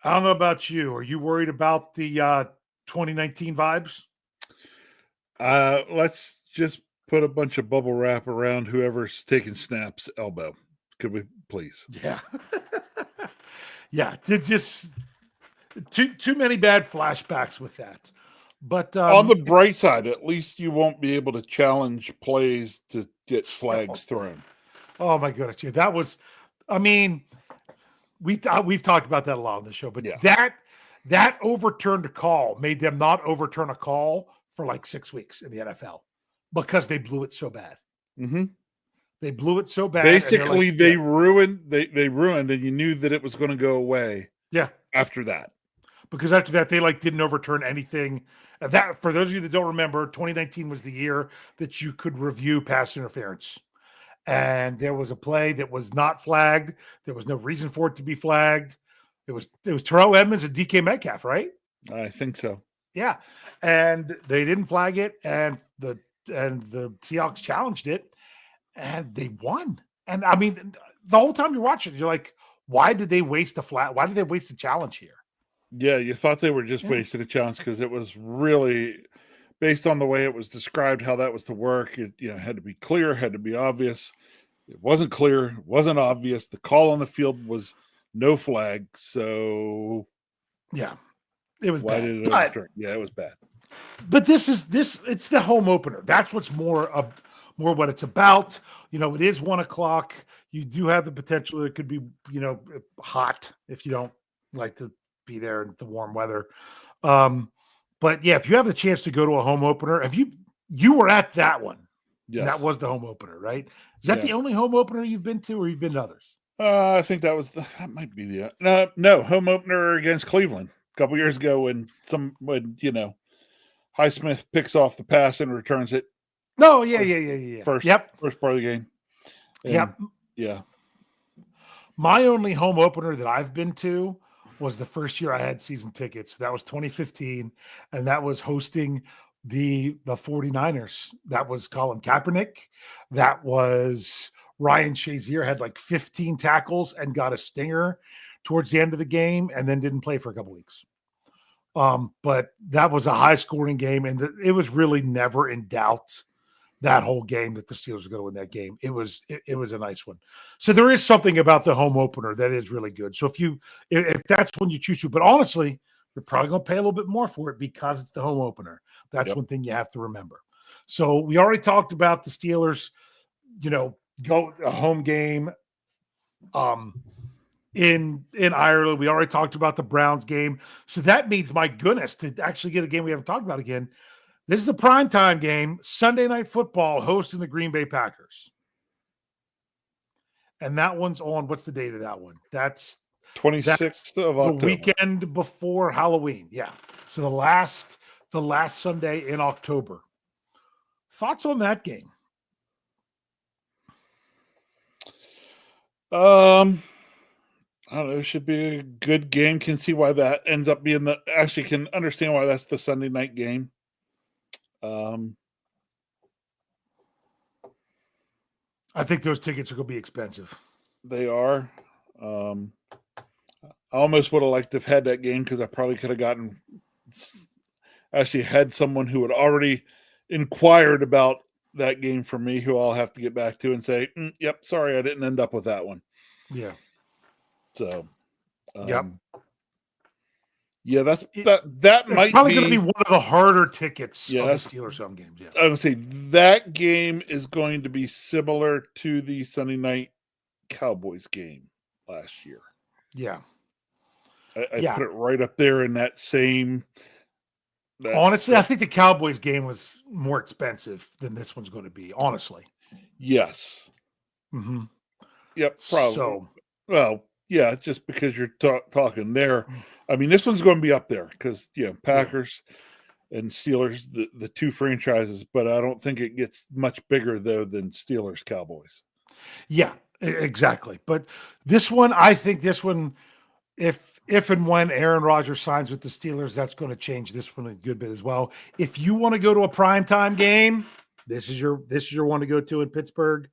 I don't know about you. Are you worried about the 2019 vibes? Let's just put a bunch of bubble wrap around whoever's taking snaps elbow. Could we please? Yeah. Yeah. Just too many bad flashbacks with that. But on the bright side, at least you won't be able to challenge plays to get flags thrown. Oh my goodness. Yeah, that was, I mean, we've talked about that a lot on the show, but that overturned a call made them not overturn a call for like 6 weeks in the NFL because they blew it so bad. Mm-hmm. They blew it so bad. Basically, they ruined, and you knew that it was going to go away. Yeah. After that. Because after that, they didn't overturn anything. That, for those of you that don't remember, 2019 was the year that you could review pass interference. And there was a play that was not flagged. There was no reason for it to be flagged. It was Terrell Edmonds and DK Metcalf, right? I think so. Yeah. And they didn't flag it, and the Seahawks challenged it, and they won. And I mean, the whole time you're watching, you're like, why did they waste the flag? Why did they waste the challenge here? Yeah, you thought they were just wasting a challenge because it was really based on the way it was described, how that was to work. It had to be clear, had to be obvious. It wasn't clear, it wasn't obvious. The call on the field was no flag. So yeah, it was bad. It was bad. But it's the home opener. That's what's more what it's about. It is 1:00. You do have the potential that it could be, hot if you don't like to be there in the warm weather. But yeah, if you have the chance to go to a home opener, you were at that one. Yes. That was the home opener, right? Is that the only home opener you've been to, or you've been to others? I think that might be the no home opener against Cleveland a couple years ago when Highsmith picks off the pass and returns it. No, yeah. First part of the game. And, yeah. My only home opener that I've been to was the first year I had season tickets. That was 2015, and that was hosting the 49ers. That was Colin Kaepernick. That was Ryan Shazier, had like 15 tackles and got a stinger towards the end of the game, and then didn't play for a couple weeks. But that was a high-scoring game, and it was really never in doubt that whole game that the Steelers were going to win that game. It was a nice one. So there is something about the home opener that is really good. So if that's when you choose to, but honestly, you're probably going to pay a little bit more for it because it's the home opener. That's one thing you have to remember. So we already talked about the Steelers, go a home game in Ireland. We already talked about the Browns game. So that means, my goodness, to actually get a game we haven't talked about again, this is a primetime game, Sunday Night Football, hosting the Green Bay Packers. And that one's on, what's the date of that one? That's 26th of October. The weekend before Halloween. Yeah. So the last Sunday in October. Thoughts on that game? I don't know. It should be a good game. Can see why that ends up being can understand why that's the Sunday night game. I think those tickets are going to be expensive. They are. I almost would have liked to have had that game because I probably could have had someone who had already inquired about that game for me, who I'll have to get back to and say, yep, sorry, I didn't end up with that one. Yeah. So, yep. Yeah, that It's might probably be going to be one of the harder tickets Yeah, of that's- the Steelers home games. Yeah. I would say that game is going to be similar to the Sunday night Cowboys game last year. Yeah. I Yeah. put it right up there in that same. Honestly, I think the Cowboys game was more expensive than this one's going to be. Honestly. Yes. Mm-hmm. Yep. Probably. So, Well, yeah, just because you're talking there. I mean, this one's going to be up there because Packers and Steelers, the two franchises, but I don't think it gets much bigger though than Steelers Cowboys. yeah, exactly. But this one, I think this one, if and when Aaron Rodgers signs with the Steelers, that's going to change this one a good bit as well. If you want to go to a primetime game, this is your one to go to in Pittsburgh.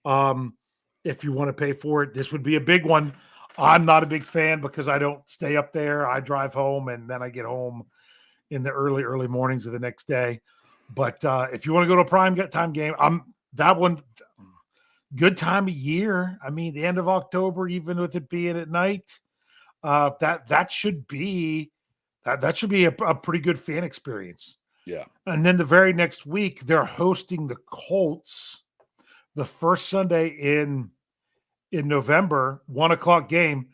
If you want to pay for it, this would be a big one. I'm not a big fan because I don't stay up there. I drive home and then I get home in the early mornings of the next day. But if you want to go to a prime time game, that one good time of year. I mean, the end of October, even with it being at night, that should be that should be a pretty good fan experience. Yeah. And then the very next week, they're hosting the Colts, the first Sunday in November, 1:00 game.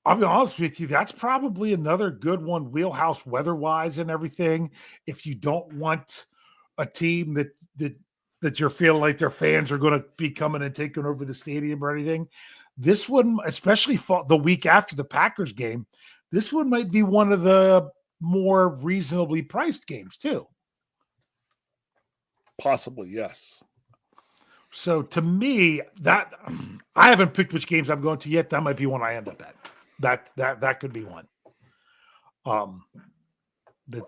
I'll be honest with you, that's probably another good one, wheelhouse weather-wise and everything. If you don't want a team that you're feeling like their fans are going to be coming and taking over the stadium or anything, this one, especially the week after the Packers game, this one might be one of the more reasonably priced games too. Possibly, yes. So to me, that I haven't picked which games I'm going to yet. That might be one I end up at. That could be one. The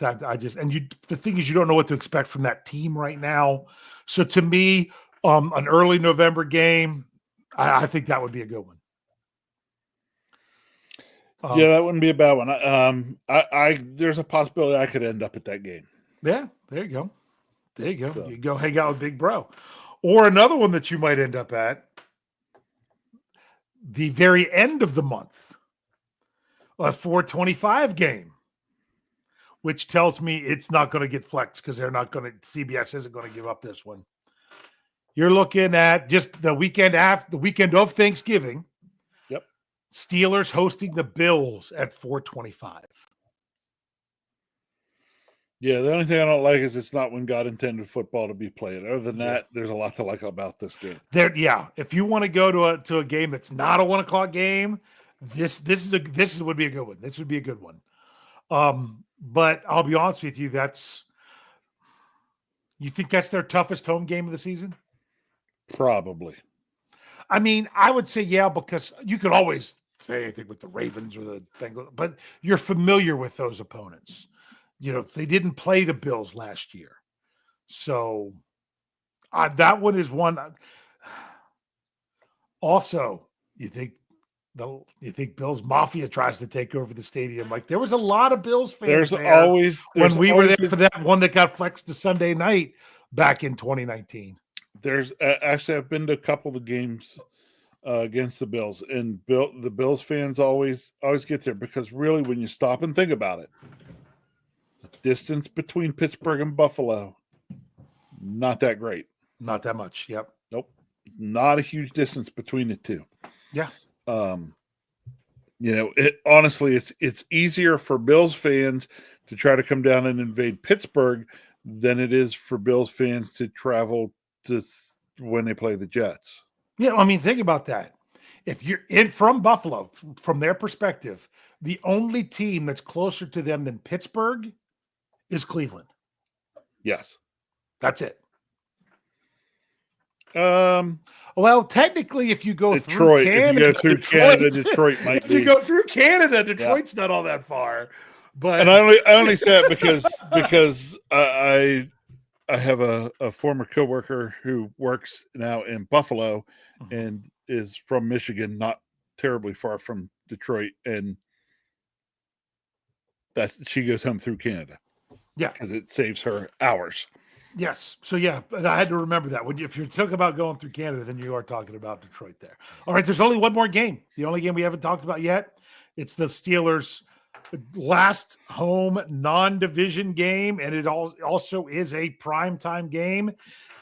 thing is, you don't know what to expect from that team right now. So to me, an early November game, I think that would be a good one. Yeah, that wouldn't be a bad one. There's a possibility I could end up at that game. Yeah, there you go. So. You go hang out with Big Bro. Or another one that you might end up at the very end of the month, a 425 game, which tells me it's not going to get flexed because CBS isn't going to give up this one. You're looking at just the weekend of Thanksgiving. Yep. Steelers hosting the Bills at 425. Yeah, the only thing I don't like is it's not when God intended football to be played. Other than that, there's a lot to like about this game. If you want to go to a game that's not a 1:00 game, this would be a good one. This would be a good one. But I'll be honest with you, you think that's their toughest home game of the season? Probably. I mean, I would say yeah, because you could always say anything with the Ravens or the Bengals, but you're familiar with those opponents. You know, they didn't play the Bills last year. So that one is one. Also, you think Bills Mafia tries to take over the stadium? Like there was a lot of Bills fans when we were there for that one that got flexed to Sunday night back in 2019. There's actually I've been to a couple of the games against the Bills, and the Bills fans always get there because really, when you stop and think about it, the distance between Pittsburgh and Buffalo, not that great. Not that much. Yep. Nope. Not a huge distance between the two. Yeah. Honestly, it's easier for Bills fans to try to come down and invade Pittsburgh than it is for Bills fans to travel to when they play the Jets. Yeah, I mean, think about that. If you're from Buffalo, from their perspective, the only team that's closer to them than Pittsburgh is Cleveland. Yes. That's it. Well, technically, if you go Detroit, through Canada, Detroit might if be. you go through Canada, Detroit's not all that far. But and I only say it because I have a former coworker who works now in Buffalo and is from Michigan, not terribly far from Detroit, and she goes home through Canada. Yeah, because it saves her hours. Yes. So, yeah, I had to remember that. If you're talking about going through Canada, then you are talking about Detroit there. All right, there's only one more game. The only game we haven't talked about yet. It's the Steelers last home non-division game, and it also is a primetime game.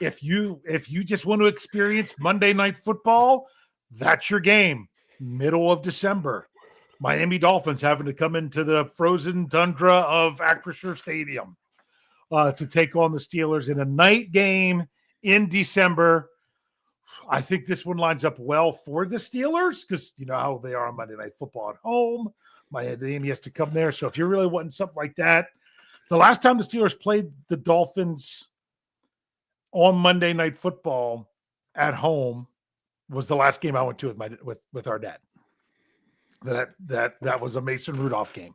If you just want to experience Monday Night Football, that's your game. Middle of December, Miami Dolphins having to come into the frozen tundra of Acrisure Stadium to take on the Steelers in a night game in December. I think this one lines up well for the Steelers because you know how they are on Monday Night Football at home. Miami has to come there. So if you're really wanting something like that, the last time the Steelers played the Dolphins on Monday Night Football at home was the last game I went to with our dad. That was a Mason Rudolph game,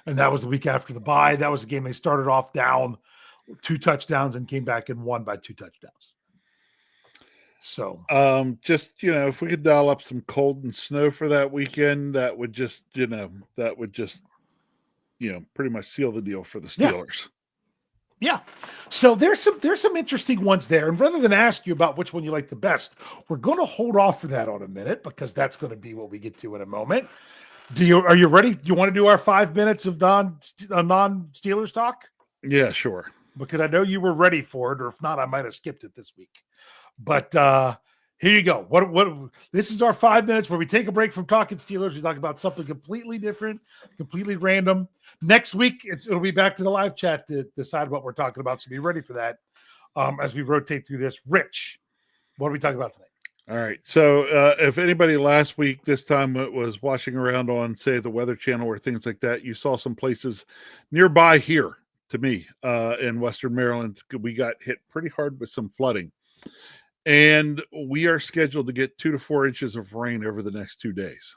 and that was the week after the bye. That was the game they started off down 2 touchdowns and came back and won by 2 touchdowns. So, just if we could dial up some cold and snow for that weekend, that would just pretty much seal the deal for the Steelers. Yeah. So there's some interesting ones there. And rather than ask you about which one you like the best, we're going to hold off for that on a minute because that's going to be what we get to in a moment. Are you ready? Do you want to do our 5 minutes of non-Steelers talk? Yeah, sure. Because I know you were ready for it, or if not, I might have skipped it this week. But here you go. What this is our 5 minutes where we take a break from talking Steelers. We talk about something completely different, completely random. Next week, it'll be back to the live chat to decide what we're talking about. So be ready for that as we rotate through this. Rich, what are we talking about tonight? All right. So if anybody last week, this time it was watching around on, say, the Weather Channel or things like that, you saw some places nearby here to me in Western Maryland. We got hit pretty hard with some flooding. And we are scheduled to get 2 to 4 inches of rain over the next 2 days,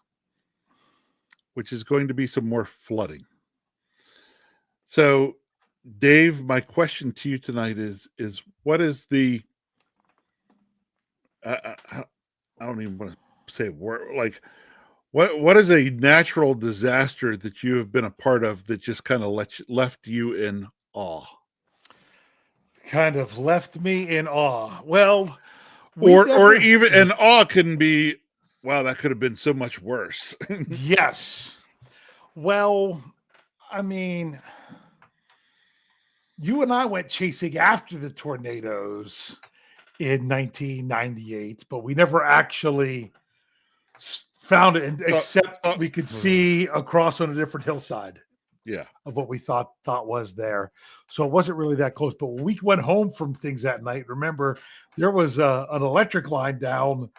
which is going to be some more flooding. So, Dave, my question to you tonight is what is the I don't even want to say word, like what is a natural disaster that you have been a part of that just kind of left you in awe? Kind of left me in awe. Well, or even an awe can be, wow, that could have been so much worse. Yes. Well, I mean, you and I went chasing after the tornadoes in 1998, but we never actually found it, except we could see across on a different hillside. Yeah, of what we thought was there. So it wasn't really that close. But when we went home from things that night, remember, there was an electric line down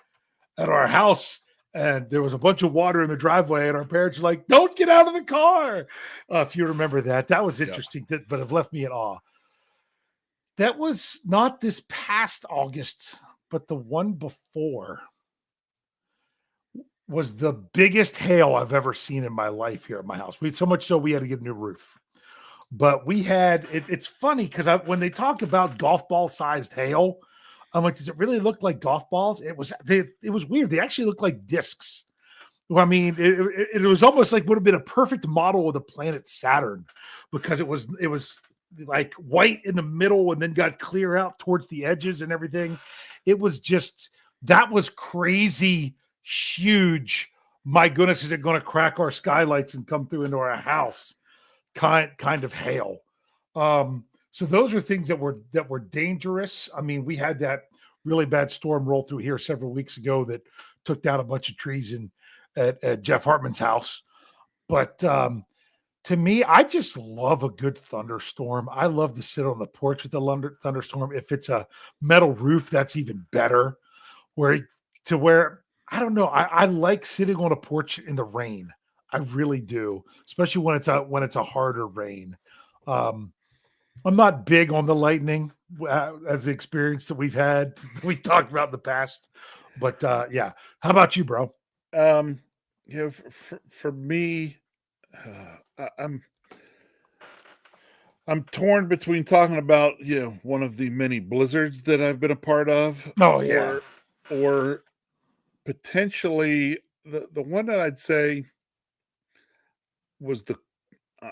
at our house, and there was a bunch of water in the driveway, and our parents were like, don't get out of the car. If you remember that was interesting, but it left me in awe. That was not this past August, but the one before was the biggest hail I've ever seen in my life here at my house. So much so we had to get a new roof. But we had it's funny because when they talk about golf ball sized hail, I'm like, does it really look like golf balls? It was weird. They actually looked like discs. I mean, it was almost like would have been a perfect model of the planet Saturn because it was like white in the middle and then got clear out towards the edges and everything. It was that was crazy. Huge, my goodness, is it going to crack our skylights and come through into our house kind of hail. So those are things that were dangerous. I mean, we had that really bad storm roll through here several weeks ago that took down a bunch of trees at Jeff Hartman's house. But to me, I just love a good thunderstorm. I love to sit on the porch with the thunderstorm. If it's a metal roof, that's even better. Where I don't know. I like sitting on a porch in the rain. I really do, especially when it's a harder rain. I'm not big on the lightning as the experience that we've had. We talked about in the past, but yeah. How about you, bro? For me, I'm torn between talking about one of the many blizzards that I've been a part of. Oh yeah, or potentially the one that I'd say was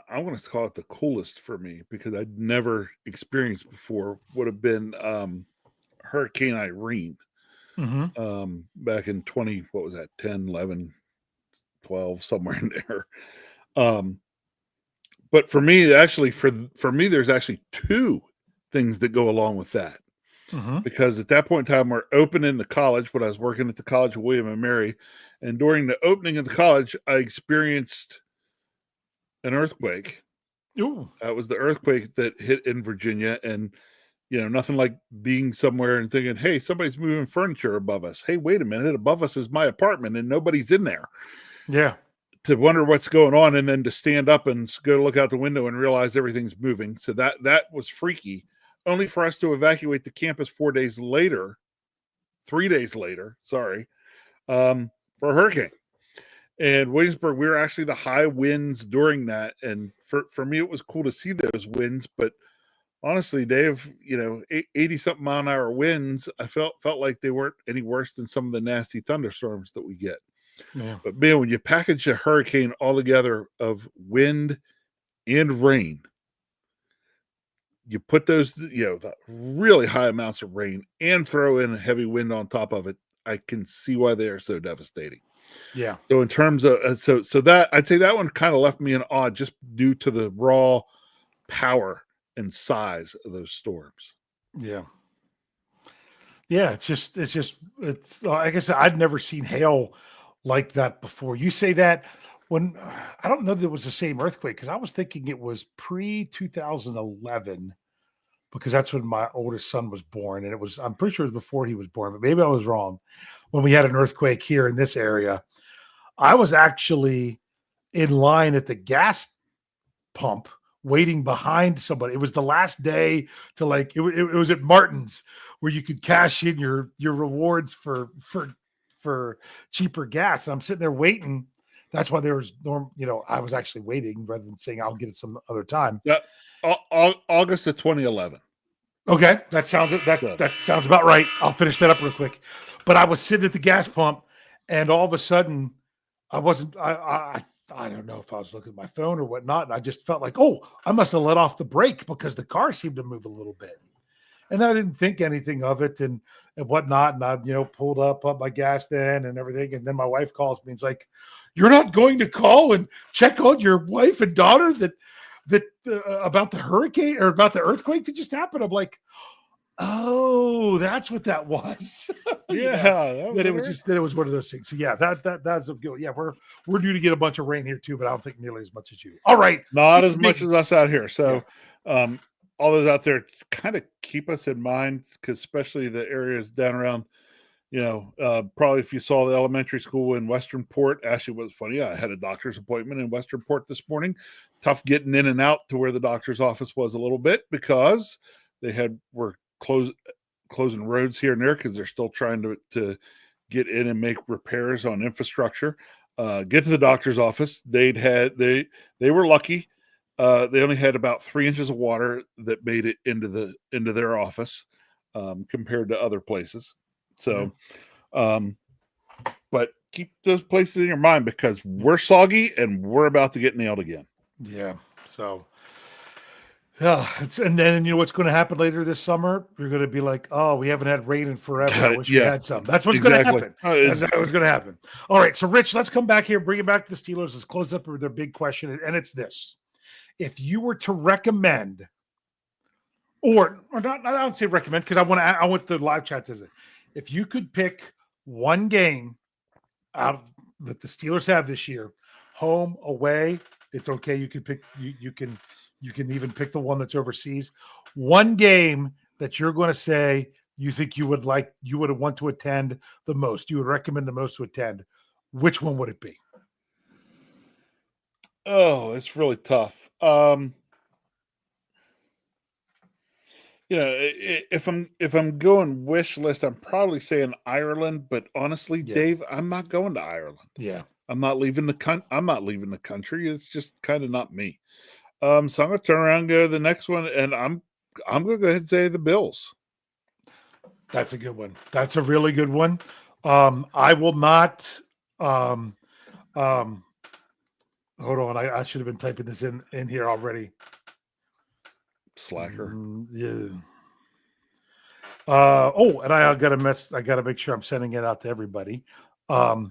I want to call it the coolest for me because I'd never experienced before would have been Hurricane Irene back in 10, 11, 12, somewhere in there. But for me, actually, for me, there's actually two things that go along with that. Because at that point in time, we're opening the college, but I was working at the College of William and Mary. And during the opening of the college, I experienced an earthquake. Ooh. That was the earthquake that hit in Virginia. And, nothing like being somewhere and thinking, hey, somebody's moving furniture above us. Hey, wait a minute. Above us is my apartment and nobody's in there. Yeah. To wonder what's going on, and then to stand up and go look out the window and realize everything's moving. So that was freaky. Only for us to evacuate the campus 3 days later, for a hurricane. And Williamsburg, we were actually the high winds during that. And for me, it was cool to see those winds. But honestly, Dave, 80-something mile an hour winds, I felt like they weren't any worse than some of the nasty thunderstorms that we get. Yeah. But man, when you package a hurricane all together of wind and rain, you put those, the really high amounts of rain and throw in a heavy wind on top of it, I can see why they are so devastating. Yeah. So in terms of, so that, I'd say that one kind of left me in awe just due to the raw power and size of those storms. Yeah. Yeah. It's like I said, I'd never seen hail like that before. You say that when I don't know that it was the same earthquake, because I was thinking it was pre-2011, because that's when my oldest son was born. And I'm pretty sure it was before he was born, but maybe I was wrong. When we had an earthquake here in this area, I was actually in line at the gas pump waiting behind somebody. It was the last day to it was at Martin's where you could cash in your rewards for cheaper gas. And I'm sitting there waiting. That's why there was I was actually waiting rather than saying I'll get it some other time. Yeah. August of 2011. Okay, that sounds about right. I'll finish that up real quick. But I was sitting at the gas pump, and all of a sudden, I don't know if I was looking at my phone or whatnot, and I just felt like, oh, I must have let off the brake because the car seemed to move a little bit. And I didn't think anything of it and whatnot. And I, pulled up my gas then and everything. And then my wife calls me and it's like, you're not going to call and check on your wife and daughter that about the hurricane or about the earthquake that just happened? I'm like, oh, that's what that was. Yeah. That it was one of those things. So yeah, that's a good. Yeah, we're due to get a bunch of rain here too, but I don't think nearly as much as you. All right, not as much as us out here. So, all those out there, kind of keep us in mind, because especially the areas down around, probably if you saw the elementary school in Western Port. Actually, was funny. I had a doctor's appointment in Western Port this morning. Tough getting in and out to where the doctor's office was a little bit, because they were closing roads here and there because they're still trying to get in and make repairs on infrastructure. Get to the doctor's office. They were lucky. They only had about 3 inches of water that made it into their office, compared to other places. So, but keep those places in your mind, because we're soggy and we're about to get nailed again. Yeah. So, and then what's going to happen later this summer? You're going to be like, oh, we haven't had rain in forever. I wish we had some. That's what's going to happen. That's what's going to happen. All right. So, Rich, let's come back here, bring it back to the Steelers. Let's close up with their big question. And it's this. If you were to recommend, or not, I don't say recommend, because I want the live chat to say, if you could pick one game out that the Steelers have this year, home, away, it's okay. You can pick. You can even pick the one that's overseas. One game that you're going to say you think you would want to attend the most, you would recommend the most to attend. Which one would it be? Oh, it's really tough. If I'm going wish list, I'm probably saying Ireland. But honestly, Dave, I'm not going to Ireland. Yeah, I'm not leaving the country. It's just kind of not me. So I'm going to turn around and go to the next one, and I'm going to go ahead and say the Bills. That's a good one. That's a really good one. I will not. Hold on. I should have been typing this in here already. Slacker. Yeah. And I got to make sure I'm sending it out to everybody. I'll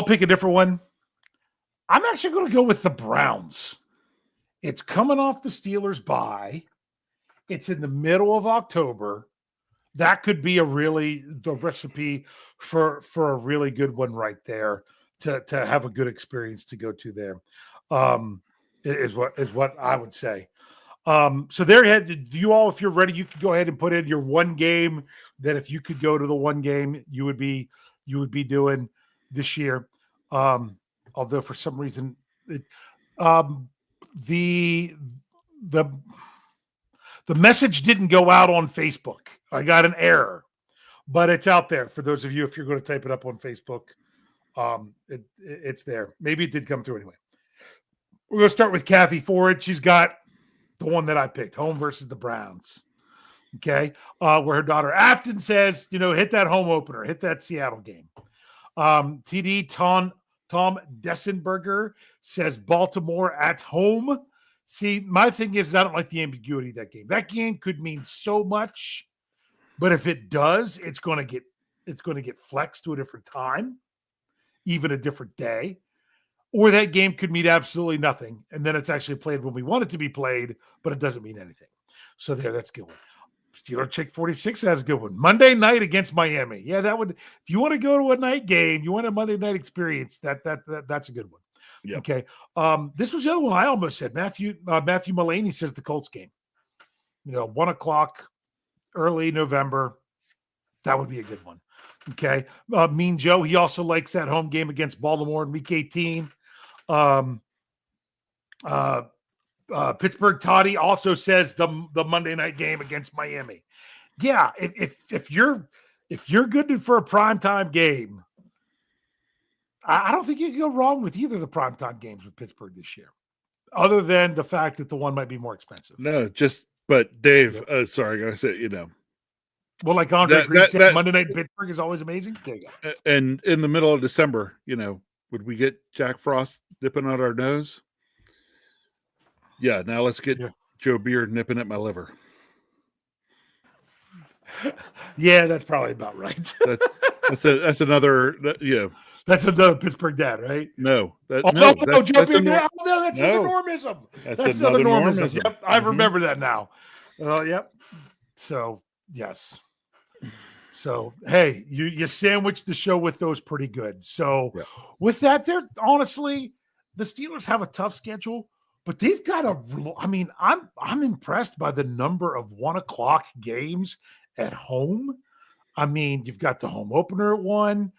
pick a different one. I'm actually going to go with the Browns. It's coming off the Steelers bye. It's in the middle of October. That could be the recipe for a really good one right there to have a good experience to go to there. Is what I would say. So there you all, if you're ready, you could go ahead and put in your one game that if you could go to the one game you would be doing this year. Although for some reason the message didn't go out on Facebook. I got an error, but it's out there for those of you if you're going to type it up on Facebook. It's there. Maybe it did come through anyway. We're going to start with Kathy Ford. She's got the one that I picked, home versus the Browns. Okay. Where her daughter Afton says, hit that home opener, hit that Seattle game. TD Tom Dessenberger says Baltimore at home. See, my thing is I don't like the ambiguity of that game. That game could mean so much, but if it does, it's going to get flexed to a different time, even a different day. Or that game could mean absolutely nothing, and then it's actually played when we want it to be played, but it doesn't mean anything. So that's a good one. Steeler Chick 46 has a good one. Monday night against Miami. Yeah, that would. If you want to go to a night game, you want a Monday night experience. That's a good one. Yep. Okay. This was the other one I almost said. Matthew Mullaney says the Colts game. 1:00, early November. That would be a good one. Okay. Mean Joe, he also likes that home game against Baltimore in Week 18. Pittsburgh Toddy also says the Monday night game against Miami. Yeah, if you're good for a primetime game, I don't think you can go wrong with either of the primetime games with Pittsburgh this year, other than the fact that the one might be more expensive. No, but Dave, sorry, I gotta say, well, like Andre Green said, Monday night in Pittsburgh is always amazing. There you go. And in the middle of December, would we get Jack Frost dipping out our nose? Yeah, now let's get Joe Beard nipping at my liver. Yeah, that's probably about right. That's another, That's another Pittsburgh dad, right? No. Joe Beard. That's another Normism. That's another Normism. Yep, I remember that now. Yep. So, yes. So, hey, you sandwiched the show with those pretty good. So, with that, honestly, the Steelers have a tough schedule, but they've got I'm impressed by the number of 1:00 games at home. I mean, you've got the home opener at 1.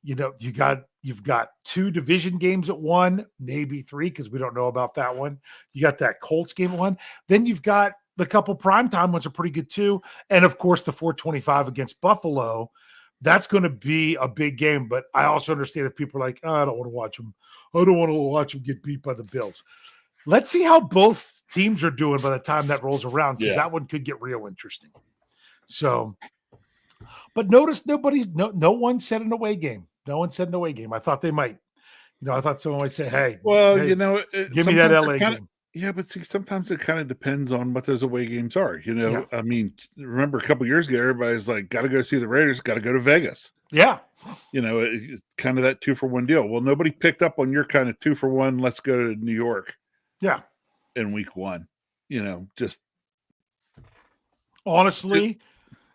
You've got 2 division games at 1, maybe 3 because we don't know about that one. You got that Colts game at 1. Then you've got the couple primetime ones are pretty good too. And of course, the 425 against Buffalo, that's going to be a big game. But I also understand if people are like, I don't want to watch them. I don't want to watch them get beat by the Bills. Let's see how both teams are doing by the time that rolls around, because that one could get real interesting. So, but notice no one said an away game. No one said an away game. I thought they might. I thought someone might say, hey, give me that LA game. Yeah, but see, sometimes it kind of depends on what those away games are. I mean, remember a couple years ago, everybody's like, got to go see the Raiders, got to go to Vegas. Yeah. It's kind of that 2-for-1 deal. Well, nobody picked up on your kind of 2-for-1. Let's go to New York. Yeah. In week 1, just honestly,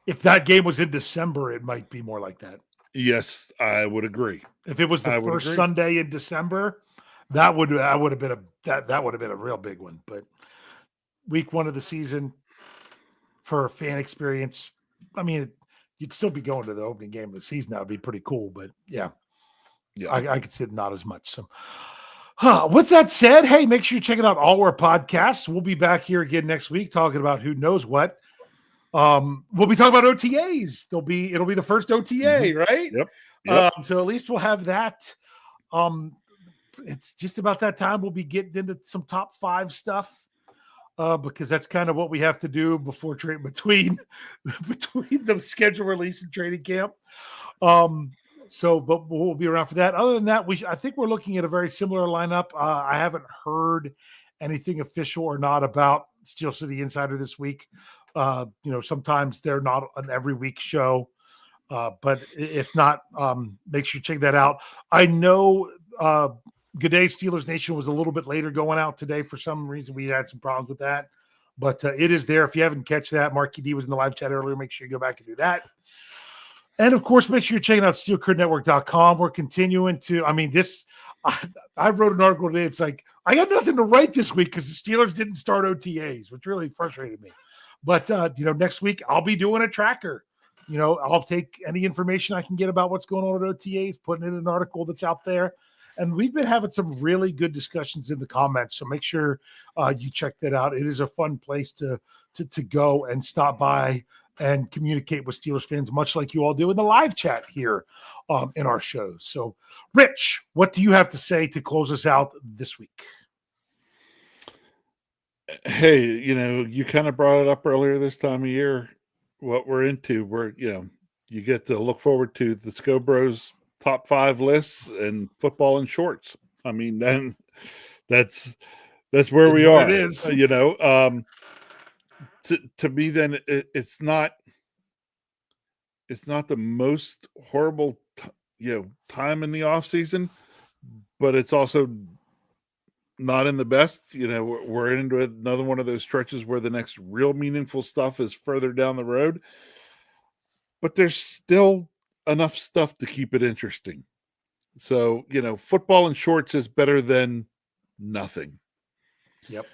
if that game was in December, it might be more like that. Yes, I would agree. If it was the first Sunday in December, that would have been a real big one. But week 1 of the season for a fan experience, I mean, you'd still be going to the opening game of the season. That would be pretty cool. But yeah, I could say not as much. So, with that said, hey, make sure you're checking out all our podcasts. We'll be back here again next week talking about who knows what. We'll be talking about OTAs. It'll be the first OTA, right? Yep. So at least we'll have that. It's just about that time we'll be getting into some top 5 stuff, because that's kind of what we have to do before between the schedule release and training camp. But we'll be around for that. Other than that, I think we're looking at a very similar lineup. I haven't heard anything official or not about Steel City Insider this week. Sometimes they're not an every week show, but if not, make sure you check that out. I know Good Day Steelers Nation was a little bit later going out today. For some reason, we had some problems with that. But it is there. If you haven't catch that, Marky D was in the live chat earlier. Make sure you go back and do that. And, of course, make sure you're checking out SteelCurdNetwork.com. We're continuing to – I wrote an article today. It's like I got nothing to write this week because the Steelers didn't start OTAs, which really frustrated me. But, next week I'll be doing a tracker. I'll take any information I can get about what's going on at OTAs, putting it in an article that's out there. And we've been having some really good discussions in the comments. So make sure you check that out. It is a fun place to go and stop by and communicate with Steelers fans, much like you all do in the live chat here in our shows. So, Rich, what do you have to say to close us out this week? Hey, you kind of brought it up earlier this time of year, what we're into. You get to look forward to the Scho Bros top 5 lists and football in shorts. Then that's where we are. It is. To me, then it's not the most horrible, time in the off season, but it's also not in the best. We're into another one of those stretches where the next real meaningful stuff is further down the road, but there's still enough stuff to keep it interesting. So, football in shorts is better than nothing. Yep.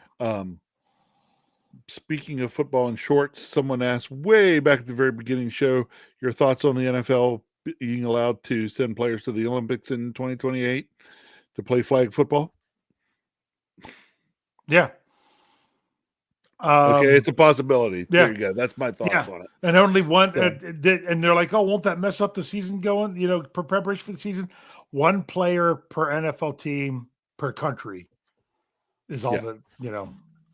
Speaking of football in shorts, someone asked way back at the very beginning show, your thoughts on the NFL being allowed to send players to the Olympics in 2028 to play flag football. Yeah. Okay, it's a possibility. Yeah. There you go. That's my thoughts on it. And only one, and they're like, oh, won't that mess up the season going, preparation for the season? One player per NFL team per country is all that,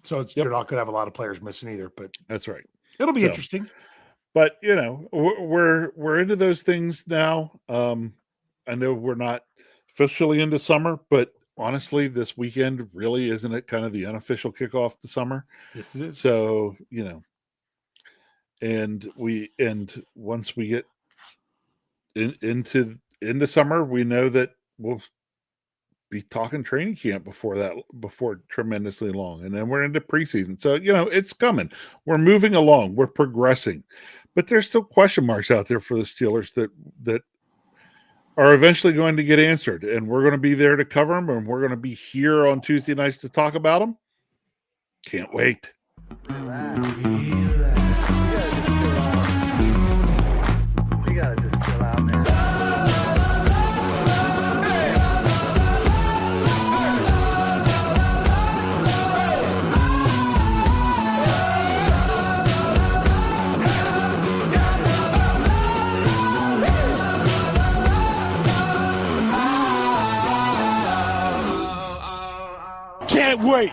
so you're not going to have a lot of players missing either, but that's right. It'll be interesting. But, we're into those things now. I know we're not officially into summer, but honestly, this weekend really isn't it kind of the unofficial kickoff to summer? Yes, it is. So, and once we get into summer, we know that we'll be talking training camp before tremendously long. And then we're into preseason. So, it's coming. We're moving along. We're progressing. But there's still question marks out there for the Steelers that are eventually going to get answered. And we're going to be there to cover them. And we're going to be here on Tuesday nights to talk about them. Can't wait. Can't wait.